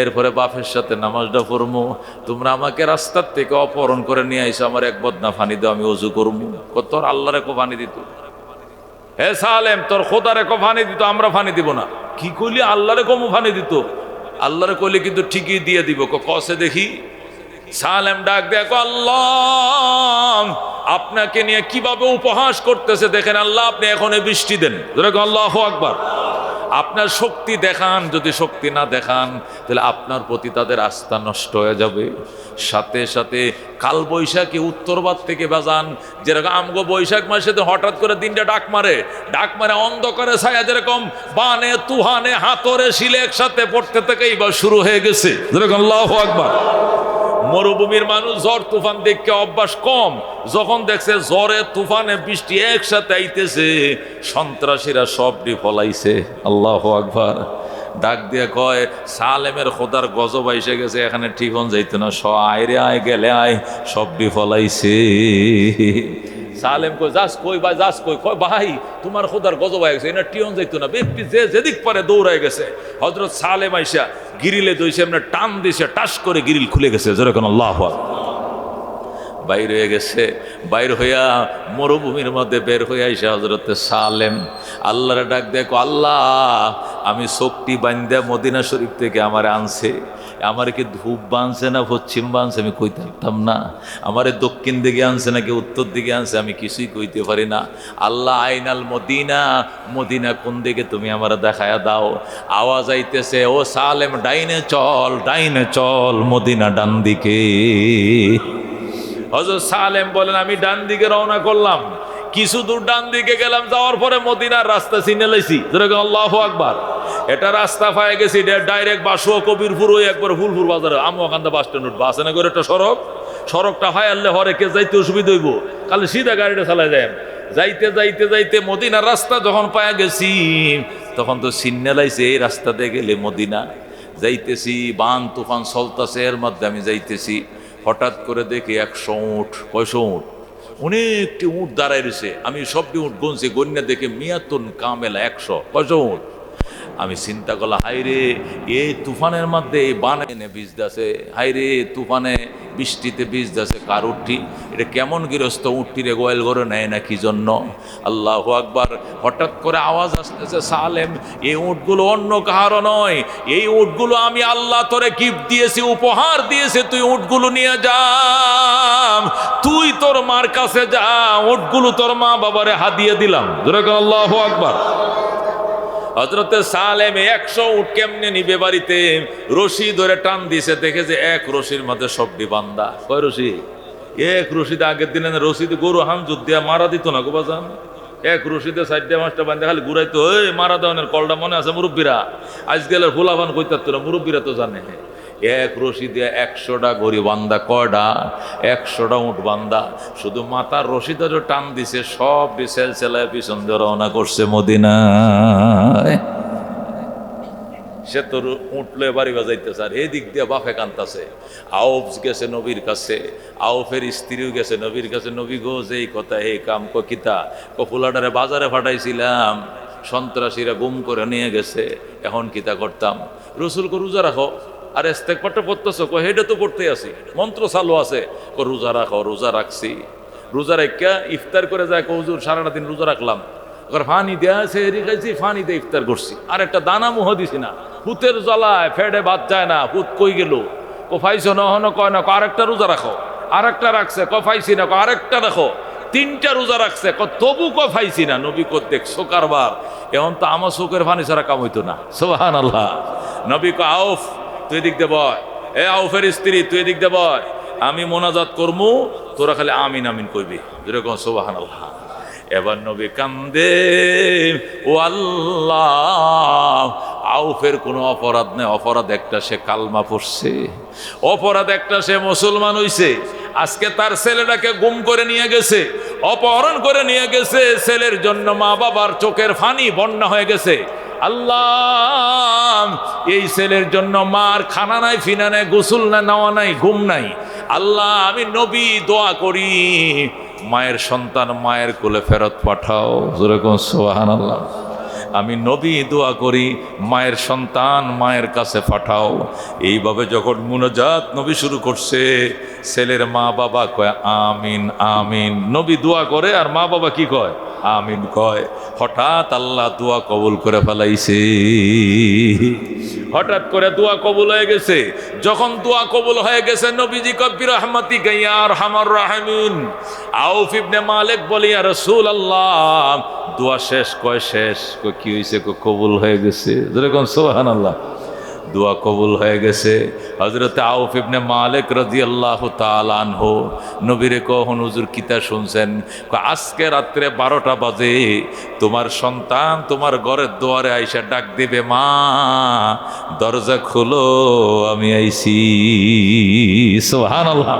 এরপরে বাপের সাথে নামাজটা পড়বো, তোমরা আমাকে রাস্তার থেকে অপহরণ করে নিয়ে আইসো, আমার এক বদনা পানি দাও, আমি ওযু করবো। তোর আল্লাহরে কো পানি দিত, হে সালেম তোর খোদারে কো পানি দিত, আমরা পানি দিব না। কি কইলি? আল্লাহরে কমু পানি দিত? আল্লাহরে কইলে কিন্তু ঠিকই দিয়ে দিব। কসে দেখি। সালেম ডাক দেখো, আল্লাহ আপনাকে নিয়ে কিভাবে উপহাস করতেছে দেখেন। আল্লাহ আপনি এখন বৃষ্টি দেন, আল্লাহু আকবার। আপনার শক্তি দেখান, যদি শক্তি না দেখান তাহলে আপনার প্রতি তাদের আস্থা নষ্ট হয়ে যাবে। সাথে সাথে কাল বৈশাখী উত্তরবাদ থেকে বাজান, যেরকম আমগো বৈশাখ মাসে হঠাৎ করে দিনটা ডাক মারে অন্ধকারে ছায়া, যেরকম বানে তুহানে হাতরে শিলে একসাথে পড়তে থেকে এবার শুরু হয়ে গেছে। আল্লাহু আকবার। মরুভূমির মানুষ ঝড় তুফান দেখে অভ্যাস কম, যখন দেখছে ঝড়ে তুফানে বৃষ্টি একসাথে আইতেছে, সন্ত্রাসীরা সবটি ফলাইছে। আল্লাহু আকবার। ডাক দিয়ে কয়, সালেমের খোদার গজব এসে গেছে, এখানে ঠিকন যাইতো না, আয়রে আয় গেলে আয়, সবটি ফলাইছে। সালেম কই যাস কই ভাই, যাস কই? কয় ভাই তোমার খোদার গজব হয়ে গেছে, এটা টিয়ন যাইতো না। ব্যক্তি যে যেদিক পারে দৌড়ায় গেছে। হযরত সালেম আইসা গিরিলে দইছে, এমনি টান দিছে, টাস করে গিরিল খুলে গেছে। যেরকম আল্লাহু আকবার। বাইর হয়ে গেছে, বাইর হইয়া মরুভূমির মধ্যে বের হয়ে আইসা হযরত সালেম আল্লাহরে ডাক দেখো, আল্লাহ আমি শক্তি বান্ধা মদিনা শরীফ থেকে আমারে আনছে, আমার কি ধূপ বানছে না পশ্চিম বানছে আমি কইতে পারতাম না, আমারে দক্ষিণ দিকে আনছে নাকি উত্তর দিকে আনছে আমি কিছুই কইতে পারি না। আল্লাহ আইনাল মদিনা, মদিনা কোন দিকে তুমি আমার দেখায়া দাও। আওয়াজ আইতেছে, ও সালেম ডাইনে চল, ডাইনে চল, মদিনা ডান দিকে। হযরত সালেম বলেন, আমি ডান দিকে রওনা করলাম, কিছু দূর ডান দিকে গেলাম, যাওয়ার পরে মদিনার রাস্তা চিনে লাইছি। আল্লাহু আকবার। এটা রাস্তা পায়ে গেছি, ডাইরেক্ট বাসুয়া কবিরপুর ওই একবার ফুলপুর বাজারে আমুয়াকান্দা বাস স্ট্যান্ড উঠবো, আছে না করে একটা সড়কটা হয় আনলে হরে কে যাইতে অসুবিধা হইব, খালি সিধা গাড়িটা চালাই যায়। যাইতে যাইতে যাইতে মদিনার রাস্তা যখন পায়া গেছি, তখন তো চিনে লাইছে এই রাস্তাতে গেলে মদিনা। যাইতেছি, বান তুফান চলতেছে, এর মধ্যে আমি যাইতেছি, হঠাৎ করে দেখি 100 উট, 100 উট, অনেকটি উট দাঁড়ায় রয়েছে। আমি সবটি উট গুনছি, গন্যা দেখে মিয়াতুন কামেলা 100 উট। আমি চিন্তা করলাম, হাইরে এই তুফানের মধ্যে এই বানে বীজ দাসে, হাইরে তুফানে বৃষ্টিতে বীজ দাসে কার উঠি, এটা কেমন গৃহস্থ উঠটিরে গোয়াল করে নেয় না কি জন্য? আল্লাহু আকবার। হঠাৎ করে আওয়াজ আসতেছে, সালেম এই উটগুলো অন্য কাহারও নয়, এই উটগুলো আমি আল্লাহ তোরে গিফট দিয়েছি, উপহার দিয়েছে, তুই উটগুলো নিয়ে যা, তুই তোর মার কাছে যা, উটগুলো তোর মা বাবারে হাদিয়ে দিলাম। আল্লাহু আকবার। হযরতে সালেম 100 উট কেমনে নিবে বাড়িতে? রশি ধরে টান দিছে, দেখে যে এক রশির মধ্যে সবটি বান্দা। কয় রশি? এক রশিতে আগের দিনে রশিতে গরু হাম যুদ্ধ মারা দিত না গো বাজান, এক রশিতে 4-5টা বান্দা খালি ঘুরাইতো, ওই মারা দেওয়ানের কলটা মনে আছে মুরব্বীরা? আজকালের ফুলাবান কইতাত না, মুরব্বীরা তো জানে। এক রশি দিয়ে 100টা গরি বান্দা, কয়টা? 100টা উট বান্দা। শুধু মাথার রশি ধরে টান দিছে, সব সেল সেলায় পিছন দিয়ে রওনা করছে মদিনায়। সে তোর উঠলে বাড়ি বাজাইতেছে, আর এই দিক দিয়ে বাফে কান্তাছে। আউফ গেছে নবীর কাছে, আউফের স্ত্রীও গেছে নবীর কাছে। নবী গো, যেই কথা এই কাম কিতা, ফুলাডারে বাজারে ফাটাইছিলাম, সন্ত্রাসীরা গুম করে নিয়ে গেছে, এখন কিতা করতাম? রসুল কো রোজা রাখো। আর ইস্তেগফারটা পড়তেছো? কো হেডে তো পড়তেই আছি, মন্ত্র চালু আছে। কো রোজা রাখো। রোজা রাখছি। রোজা রাখা ইফতার করে যায়, কো হুজুর সারাটা দিন রোজা রাখলাম, ফানি দেয়া সেহরি খাইছি, ফানি দিয়ে ইফতার করছি, আর একটা দানা মুহ দিছি না, হুতের জ্বালায় ফেডে বাদ যায় না। হুত কই গেল? কো ফাইছো নহন, কয় না, আরেকটা রোজা রাখো। আরেকটা রাখছে, ক ফাইছি না, আরেকটা রাখো। 3টা রোজা রাখছে, তবু ক ফাইছি না। নবী কো দেখছো কারবার, এখন তো আমার চোখের ফানি ছাড়া কাম হইতো না। সুবহানাল্লাহ। নবী কো আউফ তুই দিক দে বয়, এ আউফের স্ত্রী তুই দিক দে বয়, আমি মোনাজাত করমু, তোরা খালি আমিন আমিন কইবি। যেরকম সুবহানাল্লাহ। এবার নবী কান্দে, ও আল্লাহ, আউফের কোনো অপরাধ নেই, অপরাধ একটা, সে কালমা পড়ছে, অপরাধ একটা, সে মুসলমান হইছে। আজকে তার ছেলেটাকে গুম করে নিয়ে গেছে, অপহরণ করে নিয়ে গেছে, ছেলের জন্য মা বাবার চোখের ফানি বন্যা হয়ে গেছে। আল্লাহ এই ছেলের জন্য মার খানা নাই, ফিনা নাই, গোসল না, নেওয়া নাই, ঘুম নাই। আল্লাহ আমি নবী দোয়া করি মায়ের সন্তান মায়ের কোলে ফেরত পাঠাও। যেরকম সুবহানাল্লাহ। আমি নবী দোয়া করি মায়ের সন্তান মায়ের কাছে পাঠাও। এইভাবে যখন মুনাজাত নবী শুরু করছে, ছেলের মা বাবা কয় আমিন আমিন। নবী দোয়া করে আর মা বাবা কি কয়? আমিন কয়। হঠাৎ আল্লাহ দোয়া কবুল করে ফেলাইছে। হঠাৎ করে দোয়া কবুল হয়ে গেছে। যখন দোয়া কবুল হয়ে গেছে, নবীজি কব্বির রহমাতিকা ইয়া আরহামার রাহিমিন। আউফ ইবনে মালিক বলি ইয়া রাসূলুল্লাহ, দোয়া শেষ? কয় শেষ। কয় কি হয়েছে? কবুল হয়ে গেছে। যেরকম সুবহানাল্লাহ, দোয়া কবুল হয়ে গেছে। হযরতে আউফ ইবনে মালিক রাদিয়াল্লাহু তাআলা আনহু নবীরে কখন হুজুর কিতা শুনছেন? আজকে রাত্রে 12টা বাজে তোমার সন্তান তোমার ঘরের দুয়ারে আইসা ডাক দিবে, মা দরজা খোলো আমি আইছি। সুবহানাল্লাহ।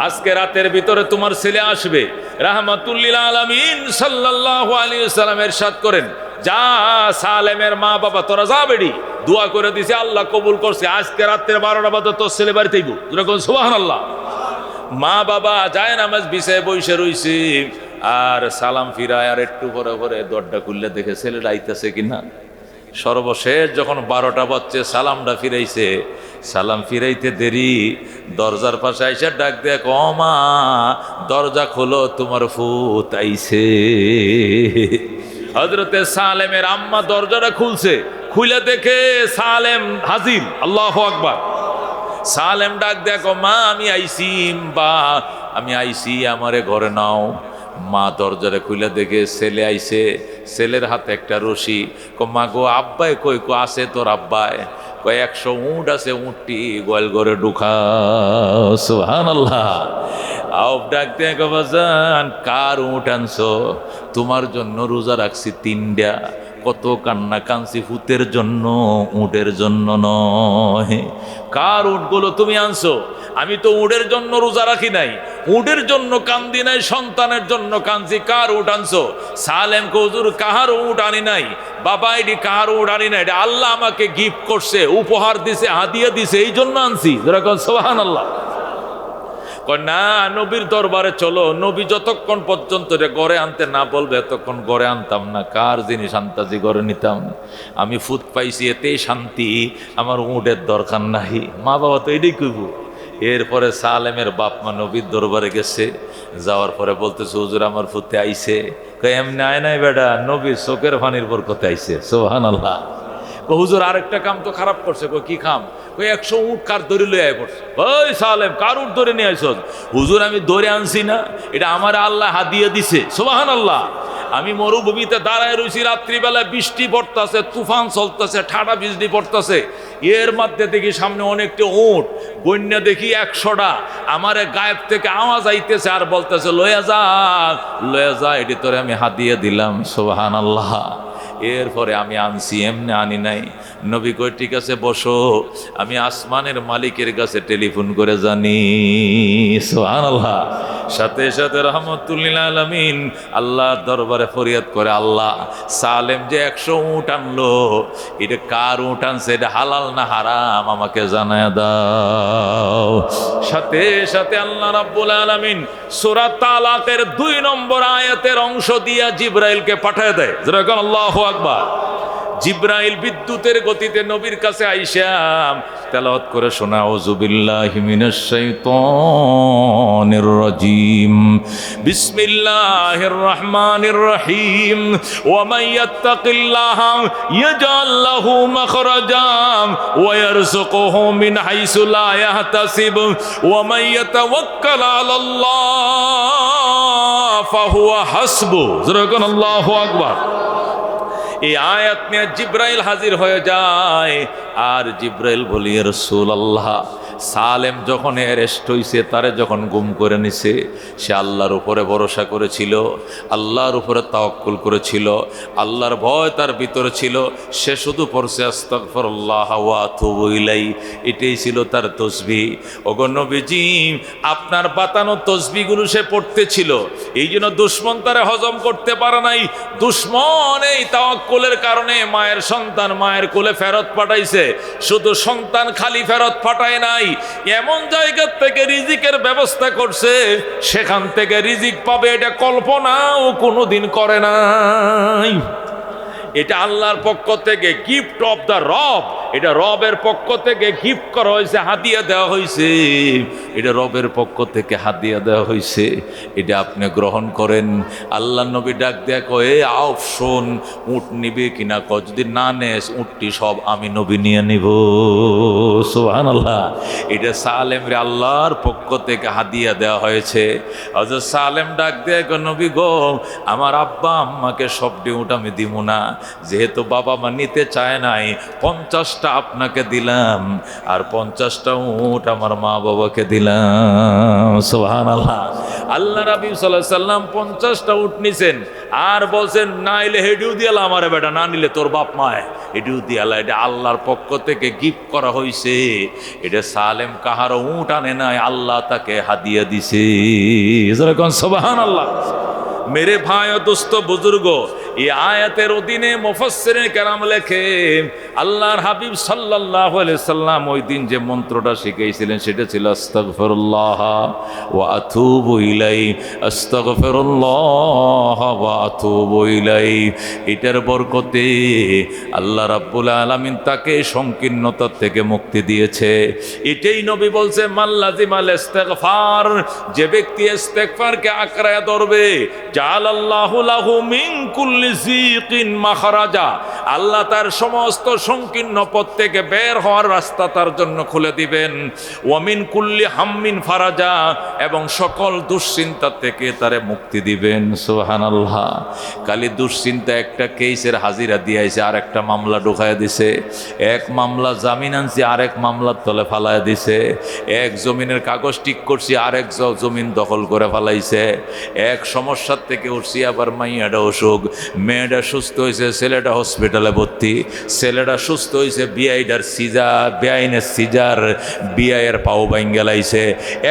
আজকে রাতের ভিতরে তোমার ছেলে আসবে। রাহমাতুল লিল আলামিন সাল্লাল্লাহু আলাইহি ওয়াসাল্লাম ইরশাদ করেন, যা সালেমের মা বাবা তোরা যা বেড়ি, দোয়া করে দিছে, আল্লাহ কবুল করছে। আজকে রাত্রে 12টা বাজে তোর ছেলে বাড়িতে আইবো। যেরকম সুবহানাল্লাহ। মা বাবা যায় নামাজ বিছায় বইসে রইছে, আর সালাম ফিরায়, আর একটু পরে পরে দরজা খুললে দেখে ছেলেটা আইতাছে কিনা। সর্বশেষ যখন 12টা বাজছে, সালামটা ফিরাইছে। সালাম ফিরাইতে দেরি, দরজার পাশে আইসা ডাক দেখ, ও মা দরজা খোলো তোমার ফুত আইছে। হযরতে সালেমের আম্মা দরজাটা খুলছে, খুলে দেখে সালেম হাজির। আল্লাহু আকবার। সালেম ডাক দেখো, মা আমি আইছি, বা আমি আইছি, আমারে ঘরে নাও। মা দরজারে খুলে দেখে ছেলে আইছে, ছেলের হাতে একটা রশি। মা গো আব্বাই কই? কো আছে তোর আব্বাই। কয় 100 উট আছে, উটটি গোয়াল ঘরে ঢুকাও। সুবহানাল্লাহ। আউফ ডাক দিয়ে কো, বাজান কার উট আনছো? তোমার জন্য রোজা রাখছি 3টা। কত কান্না কানছি ফুতের জন্য, উটের জন্য নয়। কার উটগুলো তুমি আনছো? আমি তো উটের জন্য রোজা রাখি নাই, উটের জন্য কান্দি নাই, সন্তানের জন্য কানছি। কার উট আনছো? সালেম কো, হুজুর কাহার উট আনি নাই বাবা, এটি কাহার উট আনি নাই, এটা আল্লাহ আমাকে গিফট করছে, উপহার দিছে, হাদিয়া দিছে, এই জন্য আনছি। সুবহানাল্লাহ। না, নবীর দরবারে চলো, নবী যতক্ষণ পর্যন্ত গড়ে আনতে না বলবে এতক্ষণ গড়ে আনতাম না। কার জিনিস আনতাছি গড়ে নিতাম। আমি ফুট পাইছি, এতেই শান্তি, আমার উটের দরকার নাই। মা বাবা তো এটাই কইব। এরপরে সালেমের বাপ মা নবীর দরবারে গেছে, যাওয়ার পরে বলতেছে, হুজুর আমার ফুতে আইছে। এমনি আয় নাই বেটা, নবীর চোখের পানির বরকতে আইছে। সুবহানাল্লাহ। হুজুর আরেকটা কাম তো খারাপ করছে। কি কাম? 100 উট কার ধরে লই আয় পড়ছে। ওই সালেম কার উট ধরে নিয়ে আইছ? হুজুর আমি ধরে আনছি না, এটা আমার আল্লাহ হাদিয়া দিছে। সুবহানাল্লাহ। আমি মরুভূমিতে দাঁড়ায় রয়েছি, রাত্রিবেলা বৃষ্টি পড়তেছে, তুফান চলতেছে, ঠাডা বিজলি পড়তেছে। এর মধ্যে দেখি সামনে অনেকটা উট, বন্যা দেখি 100টা। আমারে গায়েব থেকে আওয়াজ আইতেছে আর বলতেছে, লয়া যা লয়া যা, এটি তোরে আমি হাদিয়া দিলাম। সুবহানাল্লাহ। এরপরে আমি আনছি, এমনি আনি নাই। নবী কই, ঠিক আছে বসো, আমি আসমানের মালিকের কাছে টেলিফোন করে জানি। সুবহানাল্লাহ। সাথে সাথে রাহমাতুল লিল আলামিন আল্লাহর দরবারে ফরিয়াদ করে, আল্লাহ সালেম যে 100 উট আনলো, এটা কার উট আনছে, এটা হালাল না হারাম আমাকে জানায় দাও। সাথে সাথে আল্লাহ রাব্বুল আলামিন সূরা তালাকের 2 নম্বর আয়াতের অংশ দিয়া জিবরাইলকে পাঠিয়ে দেয়। যেরকম আল্লাহু আকবার। জিবরাইল বিদ্যুতের গতিতে নবীর কাছে আইসা তেলাওয়াত করে শোনা, আউযু বিল্লাহি মিনাশ শাইতানির রাজীম, বিসমিল্লাহির রহমানির রহিম, ওয়া মান ইয়াত্তাকিল্লাহা ইয়াজআল লাহু মাখরাজা ওয়া ইয়ারযুকুহু মিন হাইসু লা ইয়াহতাসিব ওয়া মান ইয়াতাওয়াক্কাল আলাল্লাহ ফাহুয়া হাসবু। যেরকম আল্লাহু আকবার। এই আয়াত নিয়ে জিব্রাইল হাজির হয়ে যায়, আর জিব্রাইল বলি, রাসূলুল্লাহ সালেম যখন অ্যারেস্ট হইছে, তারে যখন গুম করে নিছে, সে আল্লাহর উপরে ভরসা করেছিল, আল্লাহর উপরে তাওয়াক্কুল করেছিল, আল্লাহর ভয় তার ভিতরে ছিল। সে শুধু পড়ছে আস্তাগফিরুল্লাহ ওয়া আতুবু ইলাইহি, এটাই ছিল তার তাসবিহ। ওগো নবীজি, আপনার বাতানো তাসবিহগুলো সে পড়তেছিল, এই জন্য দুশমন তারে হজম করতে পারে নাই। দুশমন এই তাওয়াক্কুলের কারণে মায়ের সন্তান মায়ের কোলে ফেরত পাঠাইছে। শুধু সন্তান খালি ফেরত পাঠায় নাই, এমন জায়গা থেকে রিজিকের ব্যবস্থা করছে, সেখান থেকে রিজিক পাবে এটা কল্পনাও কোনোদিন করে নাই। এটা আল্লাহর পক্ষ থেকে গিফট অফ দ্য রব, এটা রবের পক্ষ থেকে গিফট করা হয়েছে, হাদিয়া দেওয়া হয়েছে। এটা রবের পক্ষ থেকে হাদিয়া দেওয়া হয়েছে, এটা আপনি গ্রহণ করেন। আল্লাহ নবী ডাক দেয়া কয়ে, আউফ শোন, উট নিবে কিনা ক, যদি না নেস উটটি সব আমি নবী নিয়ে নিব। সুবহানাল্লাহ। এটা সালেম রে আল্লাহর পক্ষ থেকে হাদিয়া দেওয়া হয়েছে। হযরত সালেম ডাক দেয়া কয়, নবী গো, আমার আব্বা আম্মাকে সবটি উট আমি দিব না, যেহেতু বাবা মা নিতে চায় নাই, 50টা আপনাকে দিলাম, আর 50টা উট আমার মা বাবাকে দিলাম। সুবহানাল্লাহ। আল্লাহ রাবী সাল্লাল্লাহু আলাইহি সাল্লাম 50টা উট নিছেন, আর বলছেন নাইলে হেডিও দিয়ালা আমারে বেটা, না নিলে তোর বাপ মায় হেডিও দিয়ালা। এটা আল্লাহর পক্ষ থেকে গিফট করা হয়েছে। এটা সালেম কাহারও উট আনে নাই, আল্লাহ তাকে হাদিয়া দিছে। সুবহানাল্লাহ। মেরে ভাই ও দোস্ত বুজুর্গ, এই আয়াতের অধীনে মুফাসসিরিন কেরাম লেখে, আল্লাহর হাবিব সাল্লাল্লাহু আলাইহি সাল্লাম ওই দিন যে মন্ত্রটা শিখাইছিলেন সেটা ছিল আস্তাগফিরুল্লাহ ওয়া আতুবু ইলাইহি, আস্তাগফিরুল্লাহ ওয়া আতুবু ইলাইহি। এটার বরকতে আল্লাহ রাব্বুল আলামিন তাকে সংকীর্ণতা থেকে মুক্তি দিয়েছে। এটাই নবী বলছে, মাল্লাজিমাল ইস্তিগফার, যে ব্যক্তি ইস্তিগফারকে আঁকড়ায় ধরবে, জাআলাল্লাহু লাহু মিন কুল্লি যিকিন মাখরাজা, আল্লাহ তার সমস্ত সংকীর্ণ পথ থেকে বের হওয়ার রাস্তা তার জন্য খুলে দিবেন। ওয়া মিন কুল্লি হাম্মিন ফারাজা, এবং সকল দুশ্চিন্তা থেকে তারে মুক্তি দিবেন। সুবহানাল্লাহ। খালি দুশ্চিন্তা একটা কেসের হাজিরা দিয়েছে, আর একটা মামলা ঢুকায় দিছে, এক মামলা জামিন আনছি, আরেক মামলার তলে ফালায় দিছে, এক জমিনের কাগজ ঠিক করছি, আরেক জমিন দখল করে ফেলাইছে, এক সমস্যার থেকে উঠছি, আবার মাইয়াটা অসুখ, মেয়েটা সুস্থ হয়েছে, ছেলেটা হসপিটালে ভর্তি, ছেলেটা সুস্থ হয়েছে, বিআইডার সিজার, বেআইনের সিজার, বিআইয়ের পাও ভাঙ্গে লাইছে,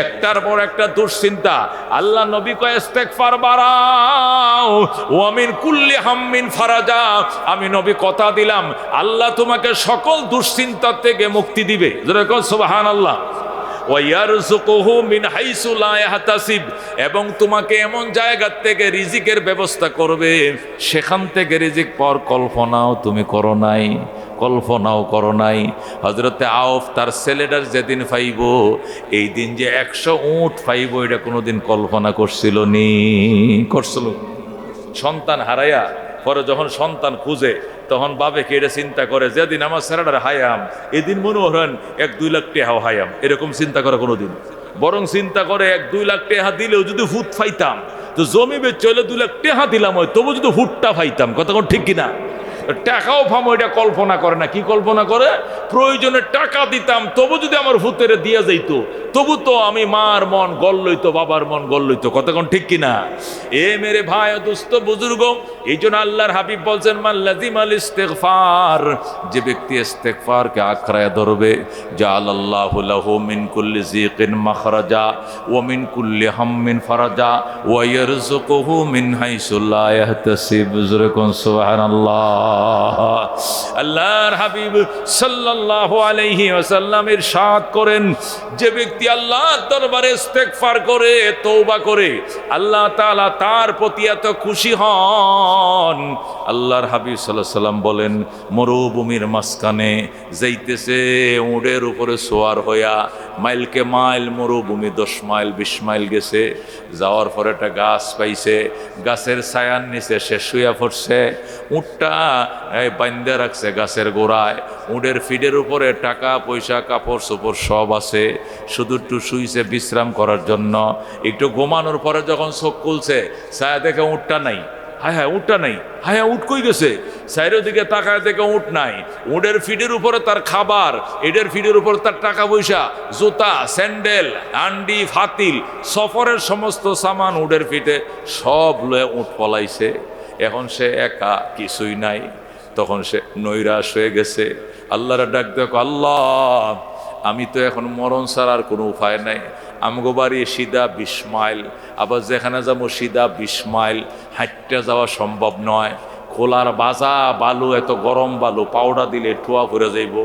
একটার পর একটা দুশ্চিন্তা। আল্লাহ নবী কয়, ইস্তিগফার বাড়াও, ওয়া মিন কুল্লি হাম্মিন ফারাজা, আমি নবী কথা দিলাম আল্লাহ তোমাকে সকল দুশ্চিন্তা থেকে মুক্তি দিবে। যেরকম সুবহানাল্লাহ। ওয়ায়ারযুকুহু মিন হাইসু লা ইয়াহতাসিব, এবং তোমাকে এমন জায়গা থেকে রিজিকের ব্যবস্থা করবে, সেখান থেকে রিজিক পাওয়ার কল্পনাও তুমি করো নাই, কল্পনাও করো নাই। হযরতে আউফ তার ছেলেটার যেদিন পাইব, এই দিন যে 100 উট পাইব, এটা কোনোদিন কল্পনা করছিল নি? করছিল? সন্তান হারাইয়া পরে যখন সন্তান খুঁজে, তখন বাবেকে এটা চিন্তা করে, যেদিন আমার ছেলেটার হায়াম, এদিন মনে হন 1-2 লাখ টাকা হায়াম, এরকম চিন্তা করে কোনোদিন। বরং চিন্তা করে 1-2 লাখ টাকা দিলেও যদি হুট পাইতাম, তো জমি বেচে হলে 2 লাখ টাকা দিলাম হয়, তবু যদি হুটটা পাইতাম। কথা কোন ঠিক কিনা? টাকাও ফামো, এটা কল্পনা করে না। কি কল্পনা করে? প্রয়োজনে টাকা দিতাম, তবু যদি আমার হুতের দিয়া যাইত, তবু তো আমি মার মন গল লইতো, বাবার মন গল লইতো। কথা কোন ঠিক কিনা? এ মেরে ভাই দুস্থ বুজুর্গ, এই জন্য আল্লাহর হাবিব বলছেন, মাল্লাজিমাল ইস্তিগফার, যে ব্যক্তি ইস্তিগফারকে আঁকড়ায় ধরবে, জাআলাল্লাহু লাহু মিন কুল্লি যিকিন মাখরাজা ওয়া মিন কুল্লি হাম্মিন ফারাজা ওয়া ইয়ারযুকুহু মিন হাইসু লা ইয়াহতাসিব। যুরকুন সুবহানাল্লাহ। আল্লাহর হাবিব সাল্লাল্লাহু আলাইহি ওয়াসাল্লাম ইরশাদ করেন, যে ব্যক্তি আল্লাহর দরবারে ইস্তিগফার করে, তওবা করে, আল্লাহ তাআলা তার প্রতি এত খুশি হন। আল্লাহর হাবিব সাল্লাল্লাহু আলাইহি ওয়াসাল্লাম বলেন, মরুভূমির মাঝখানে যাইতেছে উটের উপরে সোয়ার হইয়া, মাইলকে মাইল মরুভূমি, 10 মাইল 20 মাইল গেছে, যাওয়ার পরে একটা গাছ পাইছে, গাছের ছায়ার নিচে সে শুয়া পড়ছে, উটটা বান্ধা রাখছে গাছের গোড়ায়, উটের ফিডের উপরে টাকা পয়সা কাপড় চোপড় সব আছে, শুধু একটু শুইছে বিশ্রাম করার জন্য। একটু ঘুমানোর পরে যখন চোখ খুলছে, ছায়া দেখে উটটা নাই, হায় হায় উটটা নাই, হায় হায় উট কই গেছে, সাইরের দিকে তাকায় থেকে উট নাই, উটের ফিটের উপরে তার খাবার, এটার ফিটের উপরে তার টাকা পয়সা, জুতা, স্যান্ডেল, আন্ডি, ফাতিল, সফরের সমস্ত সামান উটের ফিটে সব লয়ে উট পলাইছে। এখন সে একা, কিছুই নাই। তখন সে নৈরাশ হয়ে গেছে, আল্লাহর ডাক দেখো, আল্লাহ আমি তো এখন মরণ ছাড়া আর কোনো উপায় নাই। আমগো বাড়ি সিধা 20 মাইল, আবার যেখানে যাবো সিধা 20 মাইল, হাঁটতে যাওয়া সম্ভব নয়। খোলার বাজা বালু, এত গরম বালু, পাউডার দিলে ঠোয়া ভরে যাইব।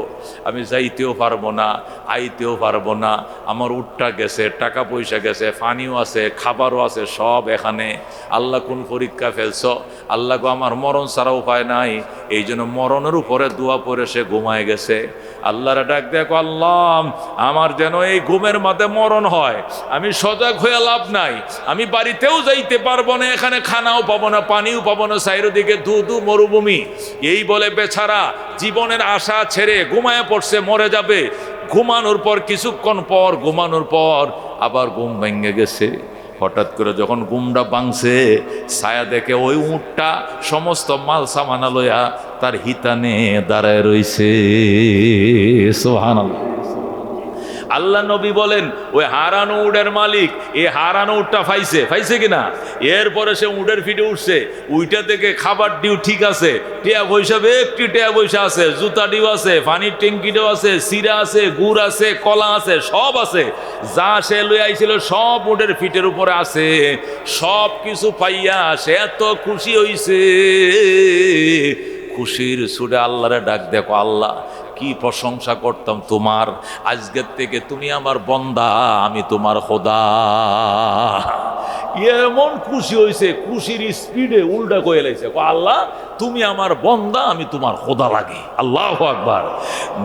আমি যাইতেও পারবো না, আইতেও পারবো না। আমার উটটা গেছে, টাকা পয়সা গেছে, পানিও আছে, খাবারও আছে, সব এখানে। আল্লাহ কোন পরীক্ষা ফেলছ? আল্লাহ গো আমার মরণ ছাড়া উপায় নাই। এই জন্য মরণের উপরে দোয়া পড়ে সে ঘুমায় গেছে। আল্লাহরে ডাক দেখো, আল্লাহ আমার যেন এই ঘুমের মাঝে মরণ হয়। আমি সজাগ হয়ে লাভ নাই, আমি বাড়িতেও যাইতে পারবো না, এখানে খানাও পাবো না, পানিও পাবো না, চারিদিকে ধু মরুভূমি। এই বলে বেচারা জীবনের আশা ছেড়ে ঘুমায় পড়ছে, মরে যাবে। ঘুমানোর পর কিছুক্ষণ পর, ঘুমানোর পর আবার ঘুম ভেঙে গেছে। হঠাৎ করে যখন ঘুমটা ভাঙছে, ছায়া দেখে ওই উটটা সমস্ত মাল সামানা লইয়া তার হিতানে দাঁড়ায় রইছে। সুবহানাল্লাহ। আল্লাহ নবী বলেন, ওই হারানো উটের মালিক এই হারানো উটটা পাইছে কিনা। এরপরে সে উটের ফিটে উঠছে, উইটা থেকে খাবার ডিউ ঠিক আছে, টিয়া পয়সা একটি টিয়া পয়সা আছে, জুতা ডিউ আছে, পানির ট্যাঙ্কিটাও আছে, সিরা আছে, গুড় আছে, কলা আছে, সব আছে। যা সে লই আইছিল সব উটের ফিটের উপরে আছে। সব কিছু পাইয়া সে এত খুশি হইছে। খুশির সুরে আল্লাহরে ডাক দেখো, আল্লাহ কি প্রশংসা করতাম তোমার, আজকের থেকে তুমি আমার বন্দা, আমি তোমার খোদা। এমন খুশি হয়েছে, খুশির স্পিডে উল্টা কয়ে লাইছে, আল্লাহ তুমি আমার বন্দা, আমি তোমার খোদা লাগে। আল্লাহু আকবার।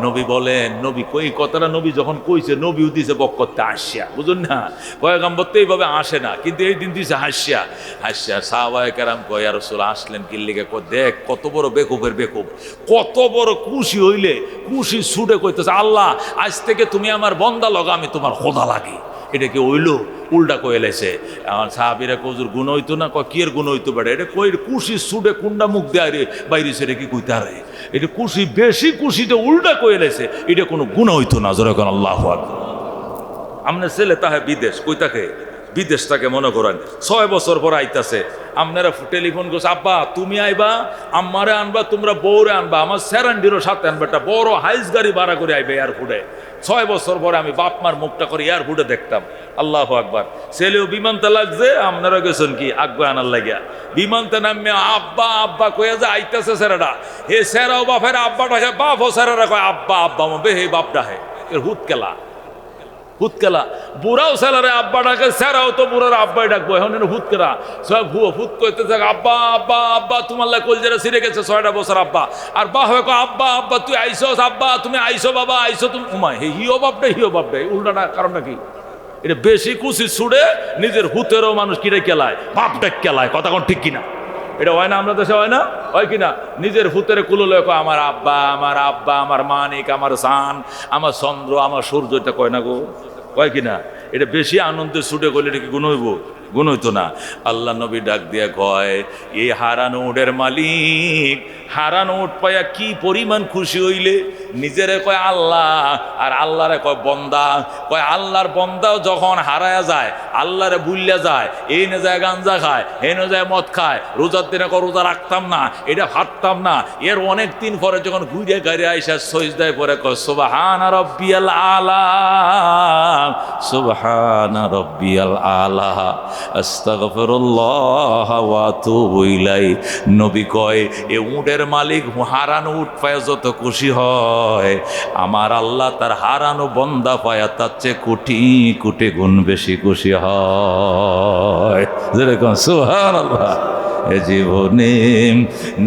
নবী বলেন, নবী কই কথাটা নবী যখন কইছে, নবীও দিছে বক্করতে হাসিয়া, বুঝুন না, পয়গম্বর তো এইভাবে আসে না, কিন্তু এই দিন দিছে হাসিয়া। সাহাবায়ে কেরাম কয়, ইয়া রাসূলুল্লাহ আসলেন কি লিগে? কয় দেখ কত বড় বেকুবের বেকুব, কত বড় খুশি হইলে খুশি ছুটে কইতেছে, আল্লাহ আজ থেকে তুমি আমার বন্দা লগা, আমি তোমার খোদা লাগে। এটা কি হইল? উল্টা কয়ে লাইছে। আমার সাহাবীরা কজুর গুণ হইতো না, কয় কি এর গুণ হইতো বেটা, এটা কই খুশি ছুটে কুন্ডা মুখ দেয় বাইরেছে, এটা কি কইতে আরে, এটা খুশি বেশি, খুশিটা উল্টা কয়ে লাইছে, এটা কোনো গুণ হইতো না। জোরে কোন আল্লাহু আকবার। আমনে ছেলে তাহে বিদেশ, কই থাকে বিদেশটাকে মনে করেন 6 বছর পর আইতাছে, আপনারা টেলিফোন করছে, আব্বা তুমি আইবা, আম্মারে আনবা, তোমরা বউরে আনবা, আমার স্যারান্ডিরও সাথে আনবা, একটা বড় হাইস গাড়ি ভাড়া করে আইবে এয়ারপোর্টে। 6 বছর পরে আমি বাপ মার মুখটা করে এয়ারপোর্টে দেখতাম। আল্লাহু আকবার। ছেলেও বিমানতে লাগছে, আপনারা গেছেন কি আগে আনার লাগিয়া, বিমানতে নামে আব্বা আব্বা কয়ে যে আইতাছে স্যারেরা, হে স্যারাও বাপের আব্বা ডাকে, বাপ ও স্যারেরা কয় আব্বা আব্বা, হে বাপ ডাহে, এর হুৎকেলা। বুড়াও ছেলেরে আব্বা ডাকে, স্যারাও তো বুড়ার আব্বাই ডাকবো, এখন হুৎকেরা সব হুত করতে থাকে, আব্বা আব্বা আব্বা, তোমার লাই কলজেরা ছিঁড়ে গেছে 6টা বছর আব্বা। আর বা হয়ে আব্বা আব্বা তুই আইসো, আব্বা তুমি আইসো, বাবা আইসো তুমি, উমায় হিও বাপ ডে উল্টাটা কারণটা কি? এটা বেশি খুশি ছুড়ে নিজের হুতেরও মানুষ কিনে কেলায়, বাপ ডাক কেলায়, কথা কোন ঠিক কিনা? এটা হয় না আমরা দেশে, হয় না? হয় কিনা? নিজের ভূতের কুলো কয় আমার আব্বা, আমার আব্বা, আমার মানিক, আমার সান, আমার চন্দ্র, আমার সূর্য, এটা কয় না গো, কয় কিনা? এটা বেশি আনন্দে ছুটে করলে এটা কি গুণ হইব? গুণ হইতো না। আল্লাহ নবী ডাক দিয়ে কয়, এই হারানো উটের মালিক হারানো উট পাইয়া কি পরিমাণ খুশি হইলে, নিজেরে কয় আল্লাহ, আর আল্লাহরে কয় বন্দা। কয় আল্লাহর বন্দাও যখন হারায়া যায়, আল্লাহরে ভুলিয়া যায়, এই না যায় গাঞ্জা খায়, এই না যায় মদ খায়, রোজার দিনে রোজা রাখতাম না, এটা ভাবতাম না, এর অনেক দিন পরে যখন ঘুরে গাড়ি আইসা সজদায় পরে কয় সুবহানা রাব্বিয়াল আলা, সুবহানা রাব্বিয়াল আলা, আস্তাগফিরুল্লাহ ওয়া আতুবু ইলাইহি। নবী কয় এ উটের মালিক হারানো উট পায় যত খুশি হয়, আমার আল্লাহ তার হারানো বন্দা পায়া তার চেয়ে কোটি কোটি গুণ বেশি খুশি হয়। যেরকম সুবহানাল্লাহ। এ জীবনে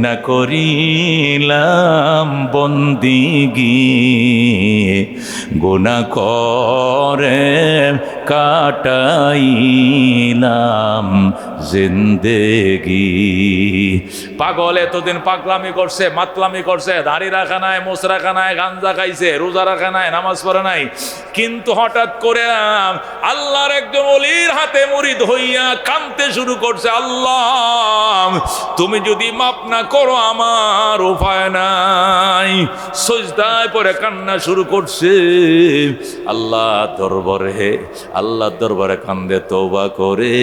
না করিলাম বন্দিগি, গুনাহ করে কাটাইলাম জিন্দেগি। পাগল এতদিন পাগলামি করছে, মাতলামি করছে, দাড়ি রাখা নাই, মোছ রাখা নাই, গাঞ্জা খাইছে, রোজা রাখা নাই, নামাজ পড়ে নাই, কিন্তু হঠাৎ করে আল্লাহর একজন ওলির হাতে মুরিদ হইয়া কাঁদতে শুরু করছে, আল্লাহ তুমি যদি মাফ না করো আমার উপায় নাই। সিজদায় পড়ে কান্না শুরু করছে, আল্লাহ দরবারে কান্দে তওবা করে।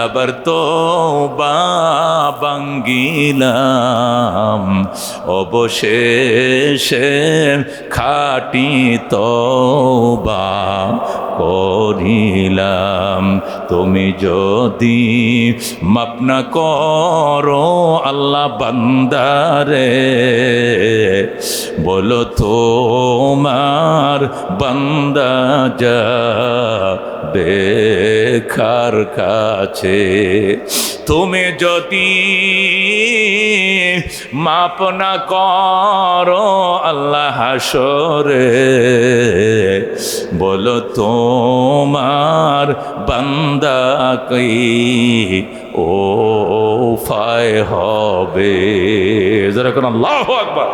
আবার তওবা ভাঙ্গিলাম, অবশেষে খাঁটি তওবা করিলাম। তুমি যদি মাফ না করো আল্লাহ বান্দারে, বলো তোমার বান্দা যাবে কার কাছে। তুমি যদি মাপ না করো আল্লাহ হাসরে, বলো তোমার বান্দা কি ও ফায় হবে। যেরকম আল্লাহু আকবার।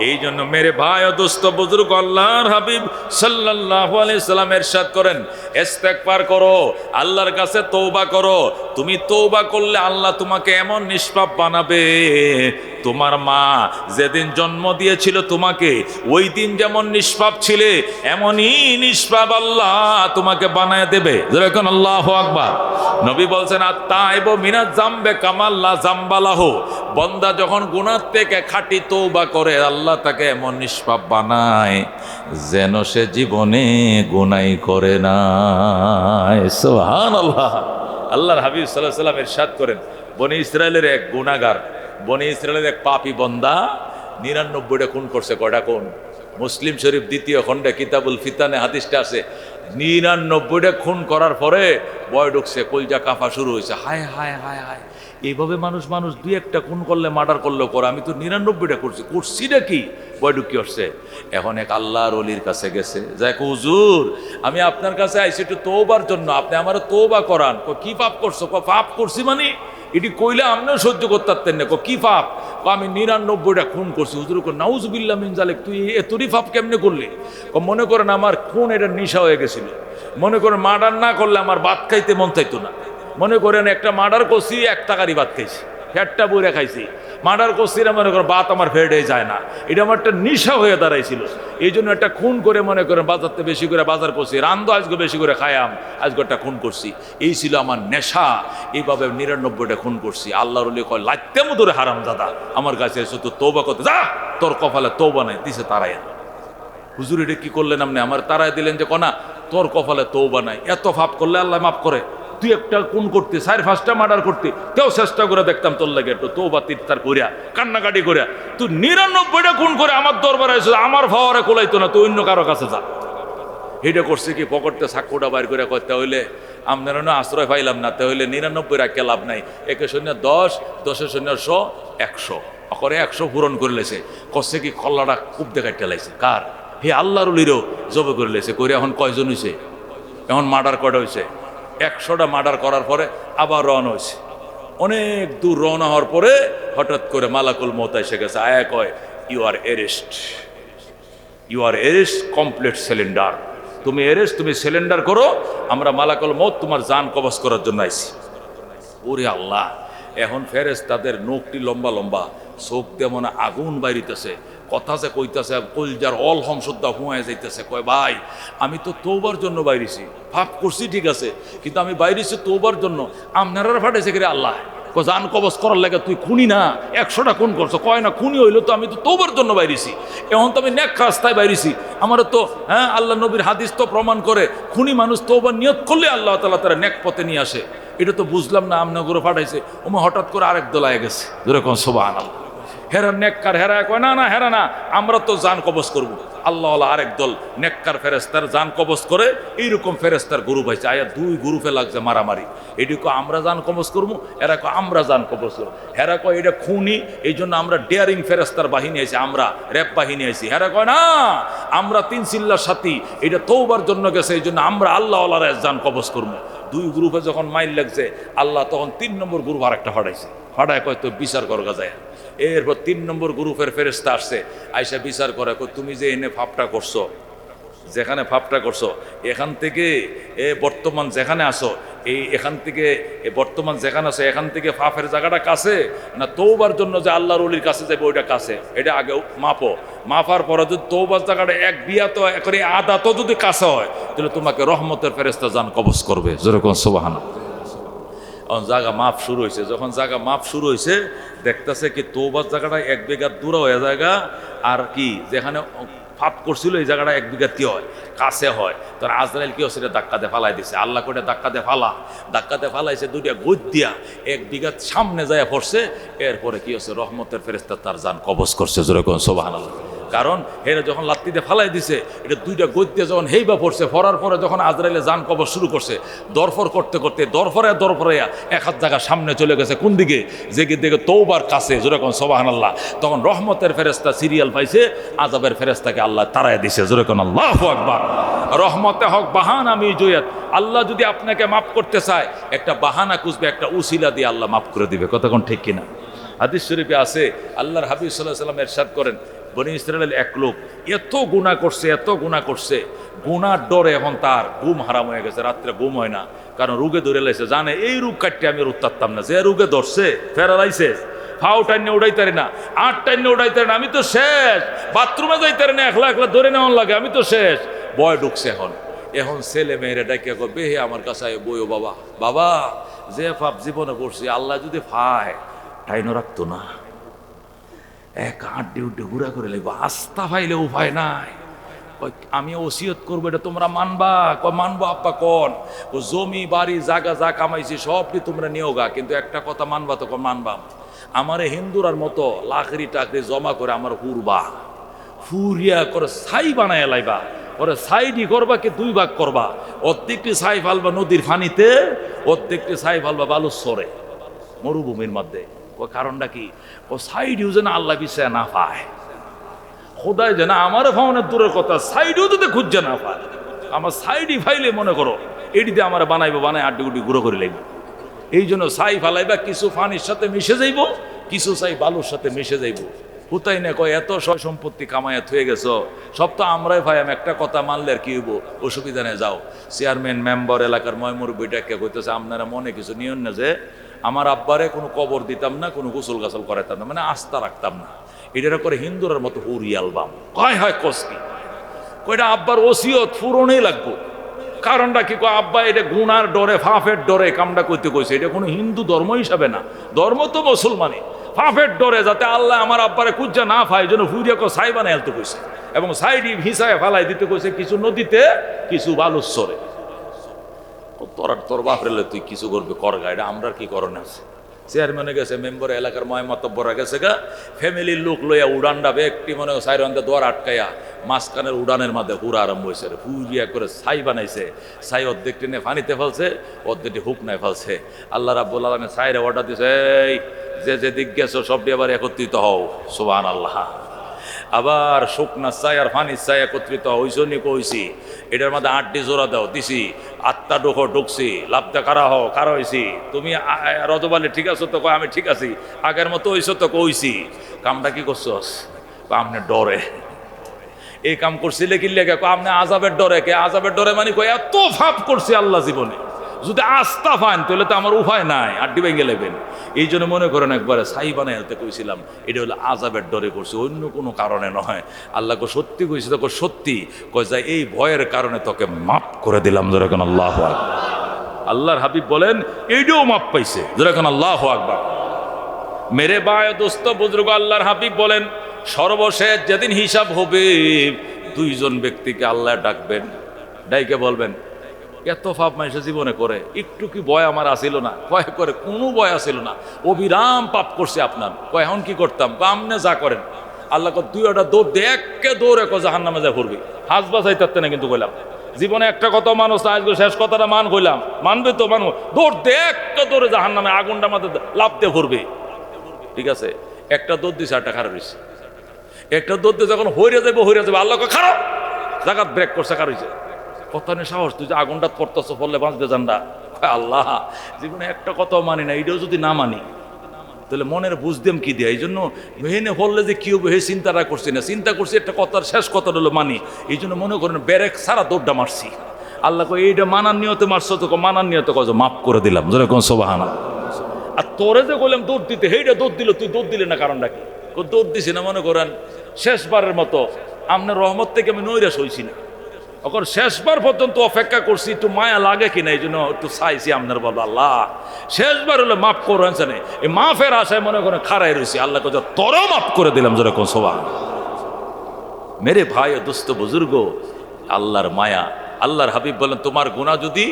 এই জন্য মেরে ভাই ও দোস্ত বুজুর্গ, আল্লাহর হাবিব সাল্লাল্লাহু আলাইহি সাল্লাম ইরশাদ করেন, ইস্তেগফার করো, আল্লাহর কাছে তওবা করো। তুমি তওবা করলে আল্লাহ তোমাকে এমন নিষ্পাপ বানাবে, তোমার মা যেদিন জন্ম দিয়েছিল তোমাকে, ওই দিন যেমন নিষ্পাপ ছিলে এমনই নিষ্পাপ আল্লাহ তোমাকে বানায় দেবে। যেরকম আল্লাহু আকবার। নবী বলছেন, আত-তাইবু মিনাজ জামবে কামাল লা জামবালাহু। বান্দা যখন গুনাহ থেকে খাঁটি তওবা করে, আল্লাহ তাকে এমন নিষ্পাপ বানায় যেন সে জীবনে গুনাহ করে না। সুবহানাল্লাহ। আল্লাহর হাবিব সাল্লাল্লাহু আলাইহি সাল্লাম ইরশাদ করেন, বনি ইসরায়েলের এক গুনাহগার, বনি ইসরায়েলের এক পাপী বান্দা 99টা খুন করছে। কয়টা খুন? মুসলিম শরীফ দ্বিতীয় খণ্ডে কিতাবুল ফিতানে হাদিসটা আছে। 99টা খুন করার পরে বয় ঢুকছে, কলজা কাঁপা শুরু হয়েছে। হায় হায় হায় হায়, এইভাবে মানুষ দুই একটা খুন করলে, মার্ডার করলেও করে, আমি তো 99টা করছি নাকি? বয় ঢুকি আসছে। এখন এক আল্লাহর ওলির কাছে গেছে, যাই হুজুর আমি আপনার কাছে আইছি একটু তওবার জন্য, আপনি আমার তওবা করান। কি পাপ করছো? পাপ করছি মানে এটি কইলে আপনিও সহ্য করতে পারতেন না। কি পাপ? আমি 99টা খুন করছি। হুজুর নাউজুবিল্লাহ মিন যালিক, তুই এতই পাপ কেমনে করলি? মনে করেন আমার খুন এটা নেশা হয়ে গেছিল। মনে করেন মার্ডার না করলে আমার ভাত খাইতে মন চাইতো না। মনে করেন একটা মার্ডার করছি, 1 টাকারই ভাত খাইছি, ফ্যাটটা বইরা খাইছি। মার্ডার করছি না, মনে করেন ভাত আমার ফেটে যায় না। এটা আমার একটা নেশা হয়ে দাঁড়াইছিল। এই জন্য একটা খুন করে মনে করেন বাজারতে বেশি করে বাজার করছি, রান্ধো আজকে বেশি করে খায়াম, আজকে একটা খুন করছি। এই ছিল আমার নেশা। এইভাবে 99টা খুন করছি। আল্লাহর ওলি কয়, লাইতেমু ধরে হারাম দাদা, আমার কাছে এসে তো তওবা করতে, যা তোর কপালে তওবা নাই, দিছে তারাই। হুজুর এটা কি করলেন আপনি? আমার তারাই দিলেন যে কনা তোর কপালে তওবা নাই। এত পাপ করলে আল্লাহ মাফ করে? তুই একটা খুন করতে, 4-5টা মার্ডার করতে, কেউ চেষ্টা করে দেখতাম তোর লাগে একটু তওবা তিরতার করিয়া, কান্নাকাটি করিয়া। তুই 99টা খুন করে আমার দরবারে এসে আমার ভাওয়ারে কোলাইতো না, তুই অন্য কারো কাছে যা। এটা করছে কি, পকেটটা সাক্কুটা বাইর করে করতে হইলে আপনারা আশ্রয় পাইলাম না, তাহলে 99 রাখতে লাভ নাই। 1-0 10, 10-0 100, 100 করে 100 পূরণ করে লেছে। করছে কি, খল্লাটা খুব দেখাই টেলাইছে। কার? হে আল্লাহর ওলিরও জবে করে লেছে। করে এখন কয়জন হয়েছে? এখন মার্ডার কয়টা হয়েছে? 100টা মার্ডার করার পরে আবার রওনা হয়েছে। অনেক দূর রওনা হওয়ার পরে হঠাৎ করে মালাকুল মউত এসে গেছে। আয়া কয়, you are arrest complete cylinder. তুমি এরেস্ট, তুমি সিলিন্ডার করো, আমরা মালাকুল মউত তোমার জান কবজ করার জন্য আইছি। ওরে আল্লাহ! এখন ফেরেশতাদের নখটি লম্বা লম্বা, চোখ যেমন আগুন বাইরিতেছে, কথা যে কইতেছে, কলজার অলহম শুদ্ধা হুঁয়ে যাইতেছে। কয়, ভাই আমি তো তওবার জন্য বাইরেছি, পাপ করছি ঠিক আছে, কিন্তু আমি বাইরেছি তওবার জন্য। আপনারা ফাটাইছে কি আল্লাহ? জান কবজ করার লাগে? তুই খুনি না, 100টা খুন করছো। কয় না খুনি হইলো তো, আমি তো তওবার জন্য বাইরেছি। এখন তো আমি নেক রাস্তায় বাইরেছি। আমার তো আল্লাহ নবীর হাদিস তো প্রমাণ করে, খুনি মানুষ তওবার নিয়ত করলে আল্লাহ তাআলা তারা নেক পথে নিয়ে আসে। এটা তো বুঝলাম না, আমনগরে ফাটাইছে। ওমা হঠাৎ করে আরেক দল আয় গেছে, যেরকম সুবহানাল্লাহ। হেরা নেককার, হেরা কয় না না, হেরা না, আমরা তো জান কবজ করবো। আল্লাহ আরেক দল নেককার ফেরেস্তার জান কবজ করে। এইরকম ফেরেস্তার গ্রুপ হয়েছে। আয়া 2 গ্রুপে লাগছে মারামারি। এটি কয় আমরা জান কবজ করবো, এরা কয় আমরা জান কবজ করবো। হেরা কয় এটা খুনি, এই জন্য আমরা ডেয়ারিং ফেরেস্তার বাহিনী আছি, আমরা র্যাব বাহিনী আছি। হেরা কয় না, আমরা 3 চিল্লার সাথী, এটা তওবার জন্য গেছে, এই জন্য আমরা আল্লাহ জান কবজ করবো। 2 গ্রুপে যখন মাইল লাগছে, আল্লাহ তখন 3 নম্বর গ্রুপ আরেকটা ফাটাইছে। ফাটায় কয় তো বিচার করা যায়। এরপর 3 নম্বর গ্রুপের ফেরেশতা আসছে, আইসা বিচার করে, তুমি যে এনে ফাপটা করছো, যেখানে ফাপটা করছো, এখান থেকে বর্তমান যেখানে আসো, এখান থেকে বর্তমান যেখানে আছে এখান থেকে ফাফের জায়গাটা কাছে না তৌবার জন্য যে আল্লাহর ওলির কাছে যাবে ওইটা কাছে, এটা আগে মাপার পরে যদি তৌবার জায়গাটা এক বিয়া তো একরে আদা তো যদি কাছে হয় তাহলে তোমাকে রহমতের ফেরেশতা জান কবজ করবে, যেরকম সুবহানাল্লাহ। জায়গা মাপ শুরু হয়েছে, যখন জায়গা মাপ শুরু হয়েছে দেখতেছে কি তৌবার জায়গাটা 1 বিঘা দূরে হয়ে জায়গা, আর কি যেখানে ফাপ করছিল এই জায়গাটা 1 বিঘা কি হয় কাছে হয়। তোর আজরাইল কি হচ্ছে ধাক্কাতে ফালাই দিছে, আল্লাহ করে ধাক্কাতে ফালাইছে, দুইটা গোদ দিয়া 1 বিঘা সামনে যায় পড়ছে। এরপরে কি হচ্ছে রহমতের ফেরেশতা তার জান কবজ করছে, যেরকম সুবহানাল্লাহ। কারণ হেরে যখন লাত্তিতে ফালাই দিছে এটা দুইটা গদ্যে যখন হেইবা পড়ছে, ফরার পরে যখন আজরাইলে জান কবজ শুরু করছে, দরফর করতে করতে দরফরে এক হাত জায়গা সামনে চলে গেছে কোন দিকে, যে দিকে তৌবার কাছে, যেরকম সুবহানাল্লাহ। তখন রহমতের ফেরেশতা সিরিয়াল পাইছে, আযাবের ফেরেশতাকে আল্লাহ তাড়ায় দিছে, যেরকম আল্লাহু আকবার। রহমতে হক বাহানা মিজুয়াত, আল্লাহ যদি আপনাকে মাফ করতে চায় একটা বাহানা খুঁজবে, একটা উসিলা দিয়ে আল্লাহ মাফ করে দিবে, কতক্ষণ ঠিক কিনা। হাদিস শরীফে আছে আল্লাহর হাবিব সাল্লাল্লাহু আলাইহি ওয়াসাল্লাম ইরশাদ করেন, বনি ইসরায়েলের এক লোক এত গুনাহ করছে, গুনার ডরে এখন তার ঘুম হারাম হয়ে গেছে, রাত্রে ঘুম হয় না, কারণ রোগে ধরে লাইছে, জানে এই রোগ কাটতে আমি উঠতাম না, যে রোগে ধরছে ফেরালাইছে, ফাও টাইনে উঠাইতারি না, 8 টাইনে উঠাইতারি না, আমি তো শেষ, বাথরুমে যাইতারি না, একলা ধরে নেওয়ার লাগে, আমি তো শেষ। বয় ঢুকছে এখন ছেলে মেয়েরা ডাকে বেহে আমার কাছে বইও বাবা যে পাপ জীবনে করছি আল্লাহ যদি ফায় টাইনও রাখতো না, 1 8 ডিউটি ঘুরা করে লাগবো, আস্থা পাইলে উপায় নাই। আমি ওসিয়ত করবো, এটা তোমরা মানবা? মানবো আব্বা। কোন ও জমি বাড়ি জায়গা যা কামাইছি সব কি তোমরা নিও গা, কিন্তু একটা কথা মানবা তো? মানবা আমারে হিন্দুরার মতো লাখরি টাকরি জমা করে আমার ফুরিয়া করে ছাই বানায় লাইবা, ওরে ছাইডি করবা কি 2 ভাগ করবা, অর্ধেকটি ছাই ফালবা নদীর পানিতে, অর্ধেকটি ছাই ফালবা বালুর সরে মরুভূমির মধ্যে। কারণটা কি? ও সাইডিও যেন আল্লাহ বিষয় না পায়, খোদায় যেন আমার ভাবনের দূরের কথা সাইডিও যদি খুঁজছে না পায়, আমার সাইডই ফাইলে মনে করো এটিতে আমার বানায় আড্ডি গুঁড়ো করে লাগবে। এই জন্য ছাই ফালাইবা, কিছু পানির সাথে মিশে যাইব, কিছু ছাই বালুর সাথে মিশে যাইব। হুতাই না কয় এত সয় সম্পত্তি কামাইয়া থয়ে গেছ, সব তো আমরাই ভাই, আমি একটা কথা মানলে আর কি হইব, অসুবিধা নেই, যাও। চেয়ারম্যান মেম্বার এলাকার ময়মুরবিটাকে কইতেছে আপনারা মনে কিছু নিয়ন না যে আমার আব্বারে কোনো কবর দিতাম না, কোনো গোসল গাছল করাইতাম না, মানে আস্থা রাখতাম না, এটার করে হিন্দুরার মতো হুরি অ্যালবাম কয় হয় কষ্টি কয়টা আব্বার ওসিয়ত পূরণই লাগবো। কারণটা কি? আব্বা এটা গুনার ডরে ফাফের ডরে কামটা করতে কইছে, এটা কোনো হিন্দু ধর্ম হিসাবে না, ধর্ম তো মুসলমানই। ফাফের ডরে যাতে আল্লাহ আমার আব্বারে কুজ্জা না পায়, জন্য হুরিয়া সাই বানাই আলতে কইছে, এবং সাইডি ভিসায় ফালাই দিতে কইছে, কিছু নদীতে কিছু বালুচ্ছরে। তোর বাপরে তুই কিছু করবে করগা, এটা আমরা কি করণে আছে? চেয়ারম্যানে গেছে, মেম্বার এলাকার ময়মাতব্বরা গেছে গা, ফ্যামিলির লোক লইয়া উড়ান ডাবে একটি মনে সাইরন্দে দোয়ার আটকাইয়া মাঝখানের উড়ানের মাঝে হুড়া আরম্ভ হয়েছে, হুড়িয়া করে ছাই বানাইছে, ছাই অর্ধেক টেনে পানিতে ফেলছে, অর্ধেকটি হুকনায় ফেলছে। আল্লাহ রাব্বুল আলামিন ছাইরে অর্ডার দিছে, এই যে দিক গেছো সবটি আবার একত্রিত হও, সুবহানাল্লাহ। আবার শুকনা চাই আর পানির চাই একত্রিত হইসনি কইছি, এটার মধ্যে 8টি জোড়া দাও দিছি, 8টা ঢুকছি, লাভটা কারা হয়েছি তুমি রজবালি ঠিক আছো তো? কয় আমি ঠিক আছি। আগের মতো হইছো তো? কইছি। কামটা কি করছস? আপনি ডরে এই কাম করছিলে কি লেগে? আপনি আযাবের ডরে। কে আযাবের ডরে? মানে কয় এত পাপ করছি আল্লাহ জীবনে, যদি আস্থা পান তাহলে তো আমার উপায় নাই, আড্ডি ভেঙে নেবেন। এই জন্য মনে করেন একবারে ছাই বানাই হেলতে কইছিলাম, এটা হলো আযাবের ডরে করছি, অন্য কোনো কারণে নয়। আল্লাহকে সত্যি কইছি, তোকে সত্যি কয় যায় এই ভয়ের কারণে তোকে মাফ করে দিলাম, যেরকম আল্লাহু আকবার। আল্লাহর হাবিব বলেন এইটাও মাফ পাইছে, যেরকম আল্লাহু আকবার। মেরে বায় দোস্ত বুজুর্গ, আল্লাহর হাবিব বলেন সর্বশেষ যেদিন হিসাব হবে 2 জন ব্যক্তিকে আল্লাহ ডাকবেন, ডাইকে বলবেন এত পাপ মানুষের জীবনে করে, একটু কি ভয় আমার আসিল না? কয় করে কোনো ভয় আসিল না, অবিরাম পাপ করছে আপনার। কয় এখন কি করতাম? আমনে যা করেন। আল্লাহ 2টা দৌড় দে, একে দৌড়ে জাহান্নামে যা ঘুরবি, হাসবা চাইতে না। কিন্তু কইলাম জীবনে একটা কথা মানুষ না, আজকে শেষ কথাটা মান কইলাম, মানবে তো মানুষ? দৌড় দে, একে দৌড়ে জাহান্নামে আগুনটা মাথা লাভ দিয়ে ঘুরবে, ঠিক আছে? একটা দৌড় দিছে, 8টা খারাপ হয়েছে। একটা দৌড় দিয়ে যখন হইরে যাবে আল্লাহ খারাপ জায়গা ব্রেক করছে, কার হয়েছে কথা নেই সাহস, তুই যে আগুনটা পড়তেছ পড়লে বাঁচবে জানডা। আল্লাহ জীবনে একটা কথা মানি না, এটাও যদি না মানি তাহলে মনের বুঝদেম কি দেয়? এই জন্য মেহেনে বললে যে কি হবে হে চিন্তাটা করছি না, চিন্তা করছি একটা কথার শেষ কথা হলো মানি। এই জন্য মনে করেন ব্যারেক সারা দৌড়টা মারছি, আল্লাহ কই এইটা মানার নিয়তে মারছো, তো মানার নিয়তে কজ মাফ করে দিলাম, যেরকম সুবহানাল্লাহ। আর তোরে যে বললাম দৌড় দিতে, সেইটা দৌড় দিল, তুই দৌড় দিলে না, কারণটা কি? দৌড় দিছি না, মনে করেন শেষবারের মতো আপনার রহমত থেকে আমি নৈরাশ হইছি না, এখন শেষবার পর্যন্ত অপেক্ষা করছি, একটু মায়া লাগে কিনা এই জন্য একটু চাইছি আপনার বলো আল্লাহ শেষবার হলে মাফ করবেন। এই মাফের আশায় মনে করেন খাড়াই রয়েছি, আল্লাহ কে তোরও মাফ করে দিলাম, যেরকম সুবহানাল্লাহ। মেরে ভাই ও দোস্ত বুজুর্গ, আল্লাহর মায়া। আল্লাহর হাবিব বলেন, তোমার গুনাহ যদি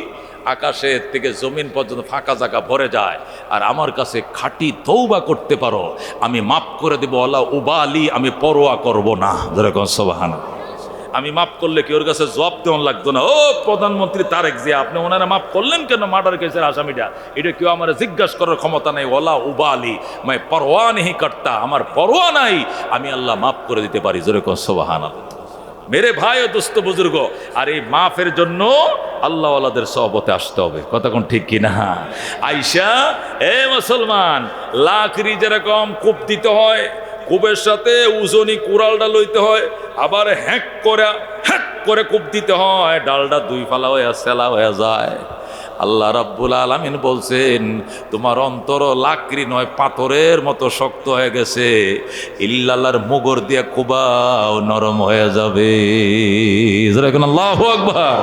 আকাশের থেকে জমিন পর্যন্ত ফাঁকা জায়গা ভরে যায়, আর আমার কাছে খাঁটি তওবা করতে পারো, আমি মাফ করে দেব, আল্লাহ উবালি, আমি পরোয়া করব না, যেরকম সুবহানাল্লাহ। আমি মাফ করলে কি ওর কাছে জবাব দেওয়ান লাগতো না, ও প্রধানমন্ত্রী তারেক জিয়া আপনি ওনারা মাফ করলেন কেন, মার্ডার কেসের আসামিটা, এটা কেউ আমার জিজ্ঞাসা করার ক্ষমতা নাই। ওলা উবালি মাই পরোয়া নেই করতা, আমার পরোয়া নাই, আমি আল্লাহ মাফ করে দিতে পারি, যেরকম সুবহানাল্লাহ। মেরে ভাই ও দোস্ত বুজুর্গ, আর এই মাফের জন্য আল্লাহ ওয়ালাদের সহবতে আসতে হবে, কথা কোন ঠিক কিনা? আইসা এ মুসলমান, লাকড়ি যেরকম কূপ দিতে হয়, কূপের সাথে উজনি কুড়ালটা লইতে হয়, আবার হ্যাক করে কূপ দিতে হয়, ডালটা দুই ফালা হয়ে সেলা হয়ে যায়। আল্লাহ রাব্বুল আলামিন বলছেন, তোমার অন্তর লাকড়ি নয় পাথরের মতো শক্ত হয়ে গেছে, ইল্লাল্লাহর মুগর দিয়ে কুবাও নরম হয়ে যাবে, যেরকম আল্লাহু আকবার।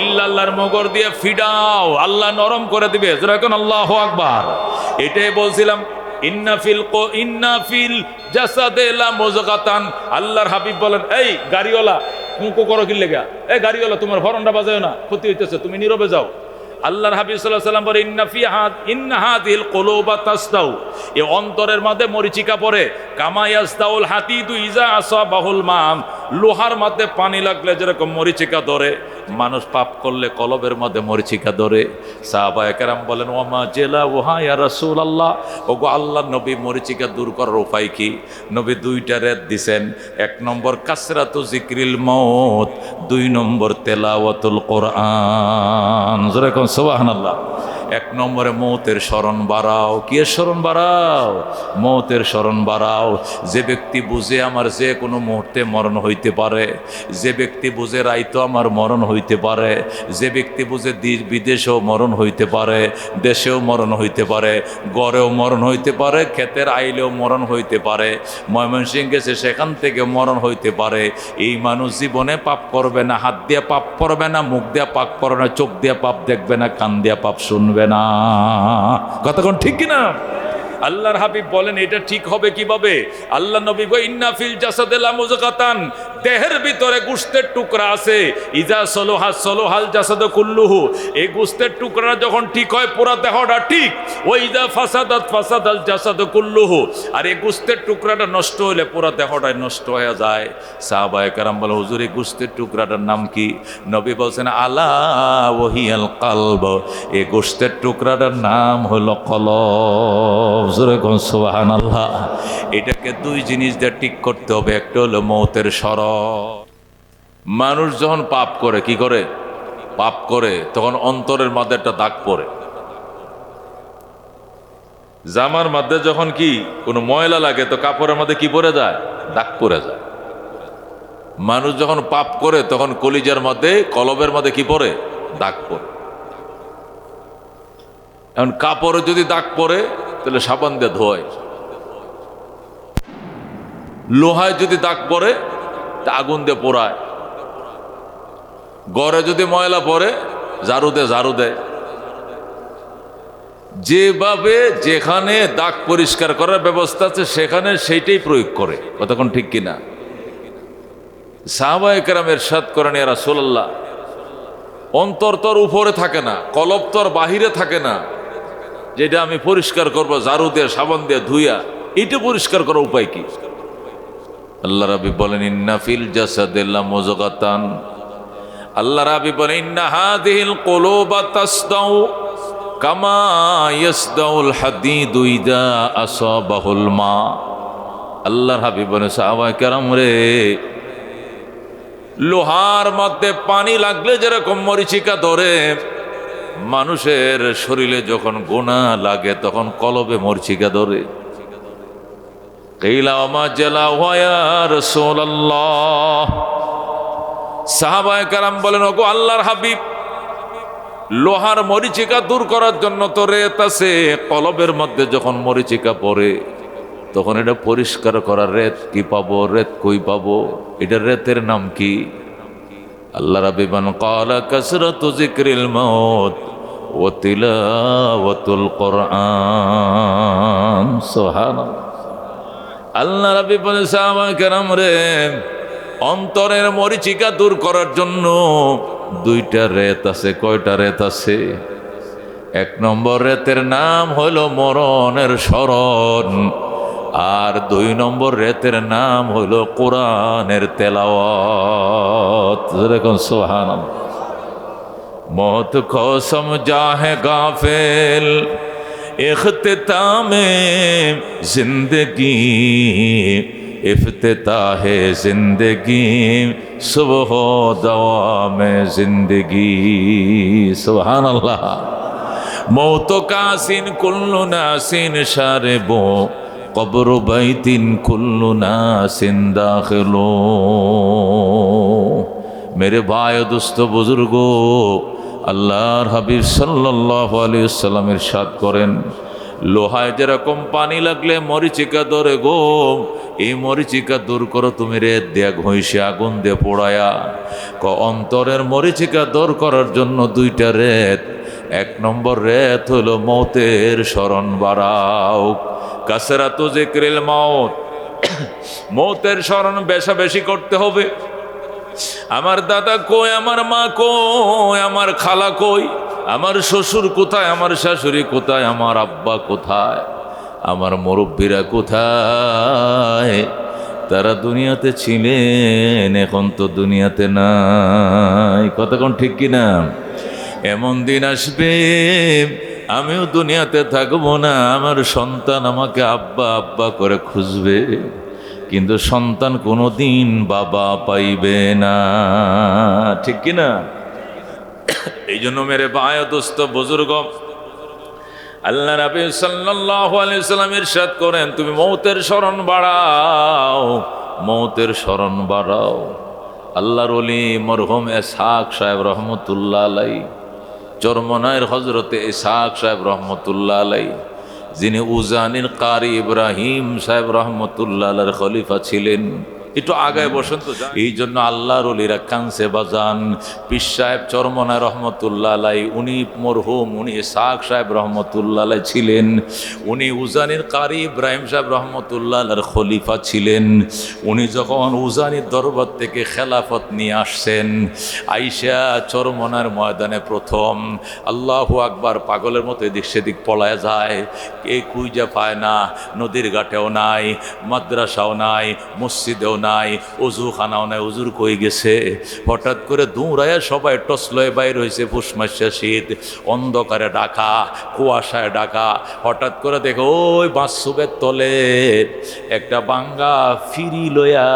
ইল্লাল্লাহর মুগর দিয়ে ফিডাও, আল্লাহ নরম করে দিবে, যেরকম আল্লাহু আকবার। এটাই বলছিলাম, ইন্না ফিল জাসাদে লা মুযগাতান। আল্লাহর হাবিব বলেন, এই গাড়িওয়ালা কুঁকো করো কি লেগা, এই গাড়িওয়ালা তোমার হরনটা বাজায় না, ক্ষতি হইতেছে, তুমি নীরবে যাও। আল্লাহর হাবিব সাল্লাল্লাহু আলাইহি ওয়াসাল্লাম বলেন, ইন্না হাযিহিল কুলুবা তাসদাউ, এই অন্তরের মধ্যে মরিচিকা পড়ে, কামা ইয়াসদাউল হাতিদু ইজা আসাবাহুল মাম, লোহার মধ্যে পানি লাগলে যেরকম মরিচিকা ধরে, মানুষ পাপ করলে কলবের মধ্যে মরিচিকা ধরে। সাহাবায়ে কেরাম বলেন, ওয়ামা জেলা ওহা ইয়া রাসূলুল্লাহ, ওগো আল্লাহর নবী, মরিচিকা দূর করার উপায় কি? নবী দুইটা রেদ দিছেন, এক নম্বর কাসরাতু যিকরিল মাউত, দুই নম্বর তেলাওয়াতুল কোরআন, যেরকম সুবহানাল্লাহ। এক নম্বরে মৌতের স্মরণ বাড়াও। কি স্মরণ বাড়াও? মৌতের স্মরণ বাড়াও। যে ব্যক্তি বুঝে আমার যে কোনো মুহূর্তে মরণ হইতে পারে, যে ব্যক্তি বুঝে রাইতো আমার মরণ হইতে পারে, যে ব্যক্তি বুঝে বিদেশেও মরণ হইতে পারে, দেশেও মরণ হইতে পারে, গড়েও মরণ হইতে পারে, ক্ষেতের আইলেও মরণ হইতে পারে, ময়মনসিংহ গেছে সেখান থেকে মরণ হইতে পারে, এই মানুষ জীবনে পাপ করবে না, হাত দিয়ে পাপ করবে না, মুখ দিয়ে পাপ করবে না, চোখ দিয়ে পাপ দেখবে না, কান দিয়ে পাপ শুনবে না, কতক্ষণ ঠিক কিনা? আল্লাহর হাবিব বলেন, এটা ঠিক হবে কিভাবে? আল্লাহ নবী বলেন, ইন্না ফিল জাসাদে লা মুযগাতান, দেহের ভিতরে গোশতের টুকরা আছে, ইজা সলোহা সলোহাল জাসাদু কুল্লুহু, এই গোশতের টুকরা যখন ঠিক হয় পুরো দেহটা ঠিক, ওই ইজা ফাসাদাত ফাসাদাল জাসাদু কুল্লুহু, আর এই গোশতের টুকরাটা নষ্ট হলে পুরো দেহটাই নষ্ট হয়ে যায়। সাহাবায়ে কেরাম বলে, হুজুর এই গোশতের টুকরাটার নাম কি? নবী বলছেন, আলা ওয়াহিয়াল কলব, এই গোশতের টুকরাটার নাম হলো কলব, সুবহানাল্লাহ। এটাকে দুই জিনিস দিয়ে ঠিক করতে হবে, একটা হলো মৌতের স্মরণ। মানুষ যখন পাপ করে, কি করে? পাপ করে তখন অন্তরের মধ্যে একটা দাগ পড়ে। জামার মধ্যে যখন কি কোনো ময়লা লাগে তো কাপড়ের মধ্যে কি পড়ে যায়? দাগ পড়ে যায়। মানুষ যখন পাপ করে তখন কলিজার মধ্যে, কলবের মধ্যে কি পড়ে? দাগ পড়ে। এখন কাপড়ে যদি দাগ পড়ে তাহলে সাবান দিয়ে ধোয়, লোহায় যদি দাগ পড়ে তা আগুন দিয়ে পোড়ায়, গড়ে যদি ময়লা পড়ে ঝাড়ু দেয়। যেভাবে যেখানে দাগ পরিষ্কার করার ব্যবস্থা আছে সেখানে সেইটাই প্রয়োগ করে, কতক্ষণ ঠিক কিনা? সাহাবায়ে কেরাম ইরশাদ করেন, ইয়া রাসূলুল্লাহ, অন্তর তোর উপরে থাকে না, কলব তোর বাহিরে থাকে না, যেটা আমি পরিষ্কার করবো ঝাড়ু দিয়ে সাবান দিয়ে ধুইয়া, এটা পরিষ্কার করার উপায় কি? আল্লাহ রাব্বি বলেন, ইন্না ফিল জাসাদে লা মুযগাতান, আল্লাহ রাব্বি বলেন, ইন্না হাযিহিল কুলুবা তাসদাউ কামা ইয়াসদাউল হাদিদু ইযা আসাবাহুল মা। আল্লাহর হাবিব বলেন, সাহাবায়ে কেরাম রে, লোহার মধ্যে পানি লাগলে যেরকম মরিচিকা ধরে, মানুষের শরীরে যখন গুনাহ লাগে তখন কলবে মরিচিকা ধরে। কিলা ওমা জালা ওয়া রাসূলুল্লাহ, সাহাবায়ে কেরাম বলেন, ওগো আল্লাহর হাবিব, লোহার মরিচিকা দূর করার জন্য তো রেত আছে, কলবের মধ্যে যখন মরিচিকা পড়ে তখন এটা পরিষ্কার করার রেত কি পাবো, রেত কই পাবো? এটা রেতের নাম কি? আল্লাহ রাব্বি মান ক্বালা কাসরাতু যিকরিল মাউত ওয়া তিলাওয়াতুল কুরআন। সুবহানাল্লাহ। আল্লাহ রাব্বি বলে, সাহাবায়ে কেরাম রে, অন্তরের মরিচিকা দূর করার জন্য দুইটা রেত আছে। কয়টা রেত আছে? এক নম্বর রেতের নাম হলো মরণের স্মরণ, আর দুই নম্বর রেতের নাম হলো কোরআনের তেলাওয়াত। দেখুন সুবহানাল্লাহ। মौत को समझा है गाफिल इख्तितामे जिंदगी, इफ्तिताहे जिंदगी सुबह दवामे जिंदगी। सुबहानल्लाह। मौत कासिन कुल्लु नासिन शारिबो कब्र बैतिन कुल्लु नासिन दाखिलो। मेरे भाई दोस्त बुजुर्गो, আল্লাহর হাবিব সাল্লাল্লাহু আলাইহি ওয়াসাল্লাম ইরশাদ করেন, লোহায় যেরকম পানি লাগলে মরিচিকা ধরে গো, এই মরিচিকা দূর করো তুমি রেত দিয়া ঘষে আগুন দিয়ে পোড়ায়া। অন্তরের মরিচিকা দূর করার জন্য দুইটা রেত। এক নম্বর রেত হলো মৌতের স্মরণ বাড়াও, কাসরাতু যিকরিল মাউত, মৌতের স্মরণ বেশা বেশি করতে হবে। আমার দাদা কই, আমার মা কই, আমার খালা কই, আমার শ্বশুর কোথায়, আমার শাশুড়ি কোথায়, আমার আব্বা কোথায়, আমার মুরব্বীরা কোথায়? তারা দুনিয়াতে ছিলেন, এখন তো দুনিয়াতে নাই। কথা কোন ঠিক কিনা? এমন দিন আসবে আমিও দুনিয়াতে থাকবো না, আমার সন্তান আমাকে আব্বা আব্বা করে খুঁজবে, কিন্তু সন্তান কোনোদিন বাবা পাইবে না। ঠিক কিনা? এই জন্য মেরে ভাই দোস্ত বুজুর্গ, আল্লাহ নবী সাল্লাল্লাহু আলাইহি ওয়াসাল্লাম ইরশাদ করেন, তুমি মৌতের স্মরণ বাড়াও, মৌতের স্মরণ বাড়াও। আল্লাহর ওলি মরহুম ইসহাক সাহেব রহমতুল্লাহ আলাইহি, চরমনায়ের হযরতে ইসহাক সাহেব রহমতুল্লাহ আলাইহি, যিনি উজানির কারি ইব্রাহিম সাহেব রহমতুল্লাহ আলাইহির খলিফা ছিলেন। একটু আগায় বসেন তো। এই জন্য আল্লাহর ওলিরা কানসে বাজান। পীর সাহেব চরমনায় রহমতুল্লাহ আলাইহি, উনি মরহুম, উনি ইসহাক সাহেব রহমতুল্লাহ আলাইহি ছিলেন। উনি উজানির কারি ইব্রাহিম সাহেব রহমতুল্লাহ আলাইহির খলিফা ছিলেন। উনি যখন উজানির দরবার থেকে খেলাফত নিয়ে আসছেন, আইসা চরমনার ময়দানে প্রথম আল্লাহু আকবার পাগলের মতো এদিক সেদিক পলায় যায়। কে কুইজা পায় না, নদীর ঘাটেও নাই, মাদ্রাসাও নাই, মসজিদেও নাই, অজুখানাও নাই, অজুর কই গেছে। হঠাৎ করে দৌড়ায় সবাই টস লয়ে বাইর হয়েছে, ফুসমাসা শীত, অন্ধকারে ডাকা, কুয়াশায় ডাকা। হঠাৎ করে দেখো ওই বাঁশুবের তলে একটা বাঙ্গা ফিরি লইয়া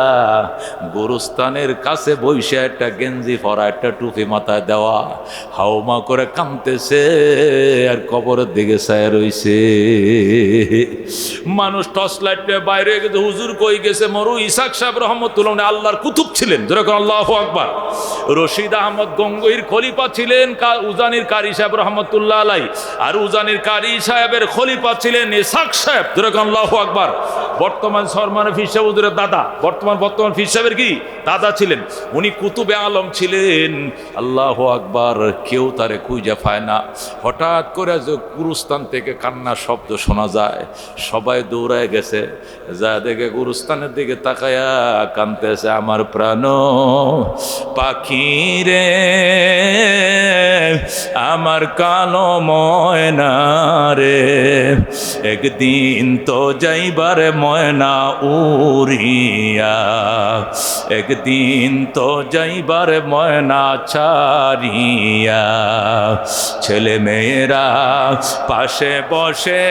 গোরস্থানের কাছে বইসে, একটা গেঞ্জি পরা, একটা টুপি মাথায় দেওয়া, হাওমা করে কাঁদতেছে আর কবরের দিকে ছায়া রইছে। মানুষ টর্চ লাইট বাইরে গেছে, হুজুর কই গেছে? মরু ইসহাক সাহেব রহমতুল্লাহ আল্লাহর কুতুব ছিলেন, যেরকম আল্লাহু আকবার। রশিদ আহমদ গঙ্গোহীর খলিফা ছিলেন উজানির কারি সাহেব রহমতুল্লাহ আলাইহি, আর উজানির কারি সাহেবের খলিফা ছিলেন ইসহাক সাহেব, যেরকম আল্লাহু আকবার। বর্তমান সরমানে পীর সাহেব হুজুরের দাদা, বর্তমান পীর সাহেবের কি দাদা ছিলেন। উনি কুতুবে আলম ছিলেন। আল্লাহু আকবার। কেউ তারে খুঁজে পায় না। হঠাৎ করে যে গুরুস্থান থেকে কান্নার শব্দ শোনা যায়, সবাই দৌড়ায় গেছে, যা দেখে গুরুস্থানের দিকে তাকায়া কাঁদতেছে, আমার প্রাণ পাখি রে, আমার কালো ময়না রে, একদিন তো যাইবার ময়না উড়িয়া, একদিন তো যাইবার ময়না ছাড়িয়া। ছেলে মেয়েরা পাশে বসে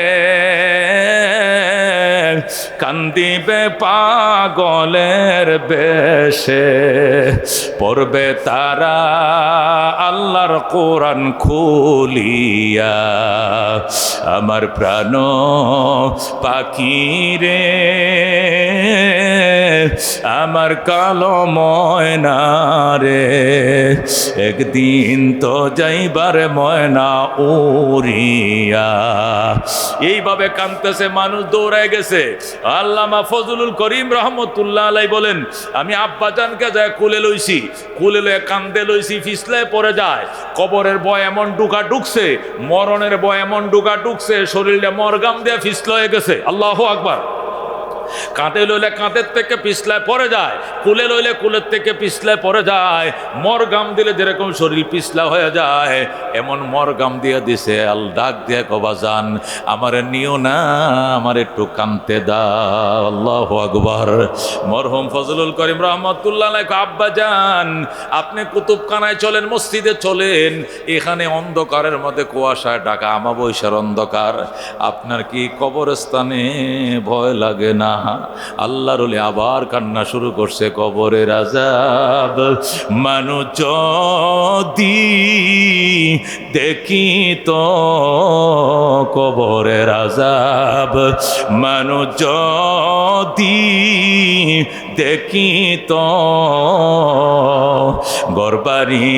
কান্দিবে পাগলের বেশে, পড়বে তারা আল্লাহর কোরআন খুলিয়া। আমার প্রাণ পাখি রে, আমার কালো ময়না রে, একদিন তো যাইবার ময়না উড়িয়া। এইভাবে কাঁদতেছে মানুষ, দৌড়ায় গেছে। আল্লামা ফজলুল করিম রহমতুল্লাহ আলাই বলেন, আমি আব্বাজানকে যায় কুলে লইছি, কুলে লয়ে কান্দে লইছি, ফিসলে পড়ে যায়। কবরের বয় এমন ডুকা ঢুকছে, মরণের বয় এমন ডুকা ঢুকছে, শরীরটা মরগাম দিয়ে ফিসল হয়ে গেছে। আল্লাহু আকবার। কাঁধে লইলে কাঁধের থেকে পিছলায় পড়ে যায়, কুলে লইলে কুলের থেকে পিছলায় পড়ে যায়। মরগাম দিলে যেরকম শরীর পিছলা হয়ে যায়, এমন মরগাম দিয়ে দিছে। আল ডাক দিয়ে কবাজান, আমার নিও না, আমার একটু কানতে দাও। আল্লাহু আকবার। মরহুম ফজলুল করিম রহমতুল্লাহ আলাইহি, আব্বা যান আপনি কুতুবখানায় চলেন, মসজিদে চলেন, এখানে অন্ধকারের মধ্যে কুয়াশায় ঢাকা আমাবস্যার অন্ধকার, আপনার কি কবরস্থানে ভয় লাগে না? আল্লাহর ওলি আবার কান্না শুরু করছে, কবরের আযাব মানুষ যদি দেখি তো, কবরের আযাব মানুষ যদি দেখি তো, গরবারি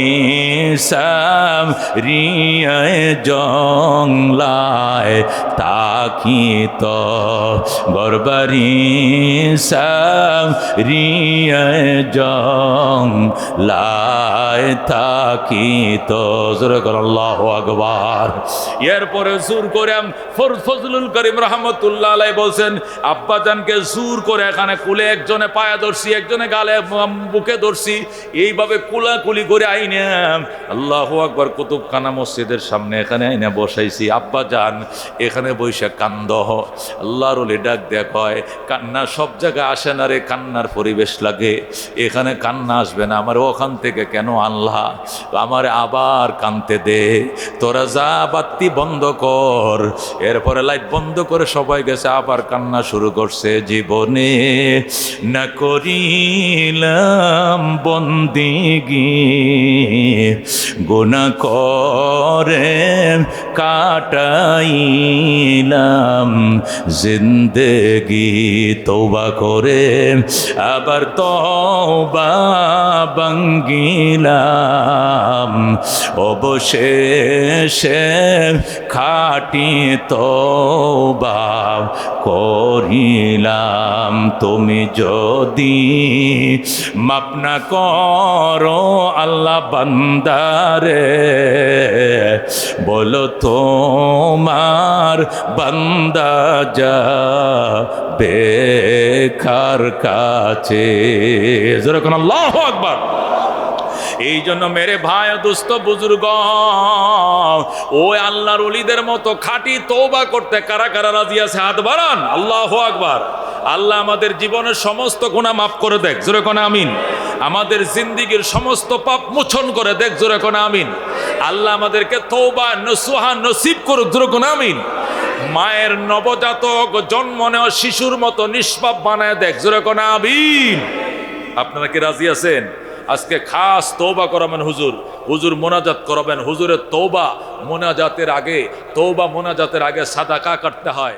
সাম রিয়ায় জংলায় তাকি তো, গরবারি সাম রিয়ায় জংলায় তাকি তো। জোরে কর আল্লাহু আকবার। এরপরে জোর করে ফজলুল করিম রহমতুল্লাহ আলাইহি বলছেন, আব্বাজানকে জোর করে এখানে কুলে একজনে পায়া ধরছি, একজনে গালে বুকে ধরছি, এইভাবে কুলাকুলি করে আইনে আল্লাহু আকবার কুতুবখানা মসজিদের সামনে এখানে আইনে বসাইছি। আব্বাজান এখানে বসে কান্দ। আল্লাহর ওলি ডাক দেয়া কয়, কান্না সব জায়গায় আসে না রে, কান্নার পরিবেশ লাগে, এখানে কান্না আসবে না, আমার ওখান থেকে কেন আনলা? আমার আবার কানতে দে, তোরা যা বাতি বন্ধ কর। এরপরে লাইট বন্ধ করে সবাই গেছে, আবার কান্না শুরু করছে। জীবনে না করিলাম বন্দিগি, গুনাহ করে কাটাইলাম জিন্দেগি, তওবা করে আবার তওবা ভাঙ্গিলাম, অবশেষে খাটি তওবা করিলাম। তুমি যদি মাপ না করো আল্লাহ বান্দারে, বলো তোমার বান্দা যাবে কার কাছে? যেরকম আল্লাহু আকবার। এই জন্য মেরে ভাই দোস্ত বুজুর্গ, ওই আল্লাহর ওলিদের মতো খাঁটি তওবা করতে কারা কারা রাজি আছে? হাত বাড়ান। আল্লাহু আকবার। আল্লাহ আমাদের জীবনের সমস্ত গুনাহ মাফ করে দেখ, জোরে কোন আমিন। আমাদের জিন্দেগীর সমস্ত পাপ মোচন করে দেখ, জোরে কোন আমিন। আল্লাহ আমাদেরকে তওবা নসুহা নসিব করুক, জোরে কোন আমিন। মায়ের নবজাতক জন্ম নেওয়া শিশুর মতো নিষ্পাপ বানায় দেখ, জোরে কোন আমিন। আপনারা কি রাজি আছেন? আজকে খাস তওবা করাবেন হুজুর, হুজুর মোনাজাত করাবেন। হুজুরের তওবা মোনাজাতের আগে সাদাকা কাটতে হয়।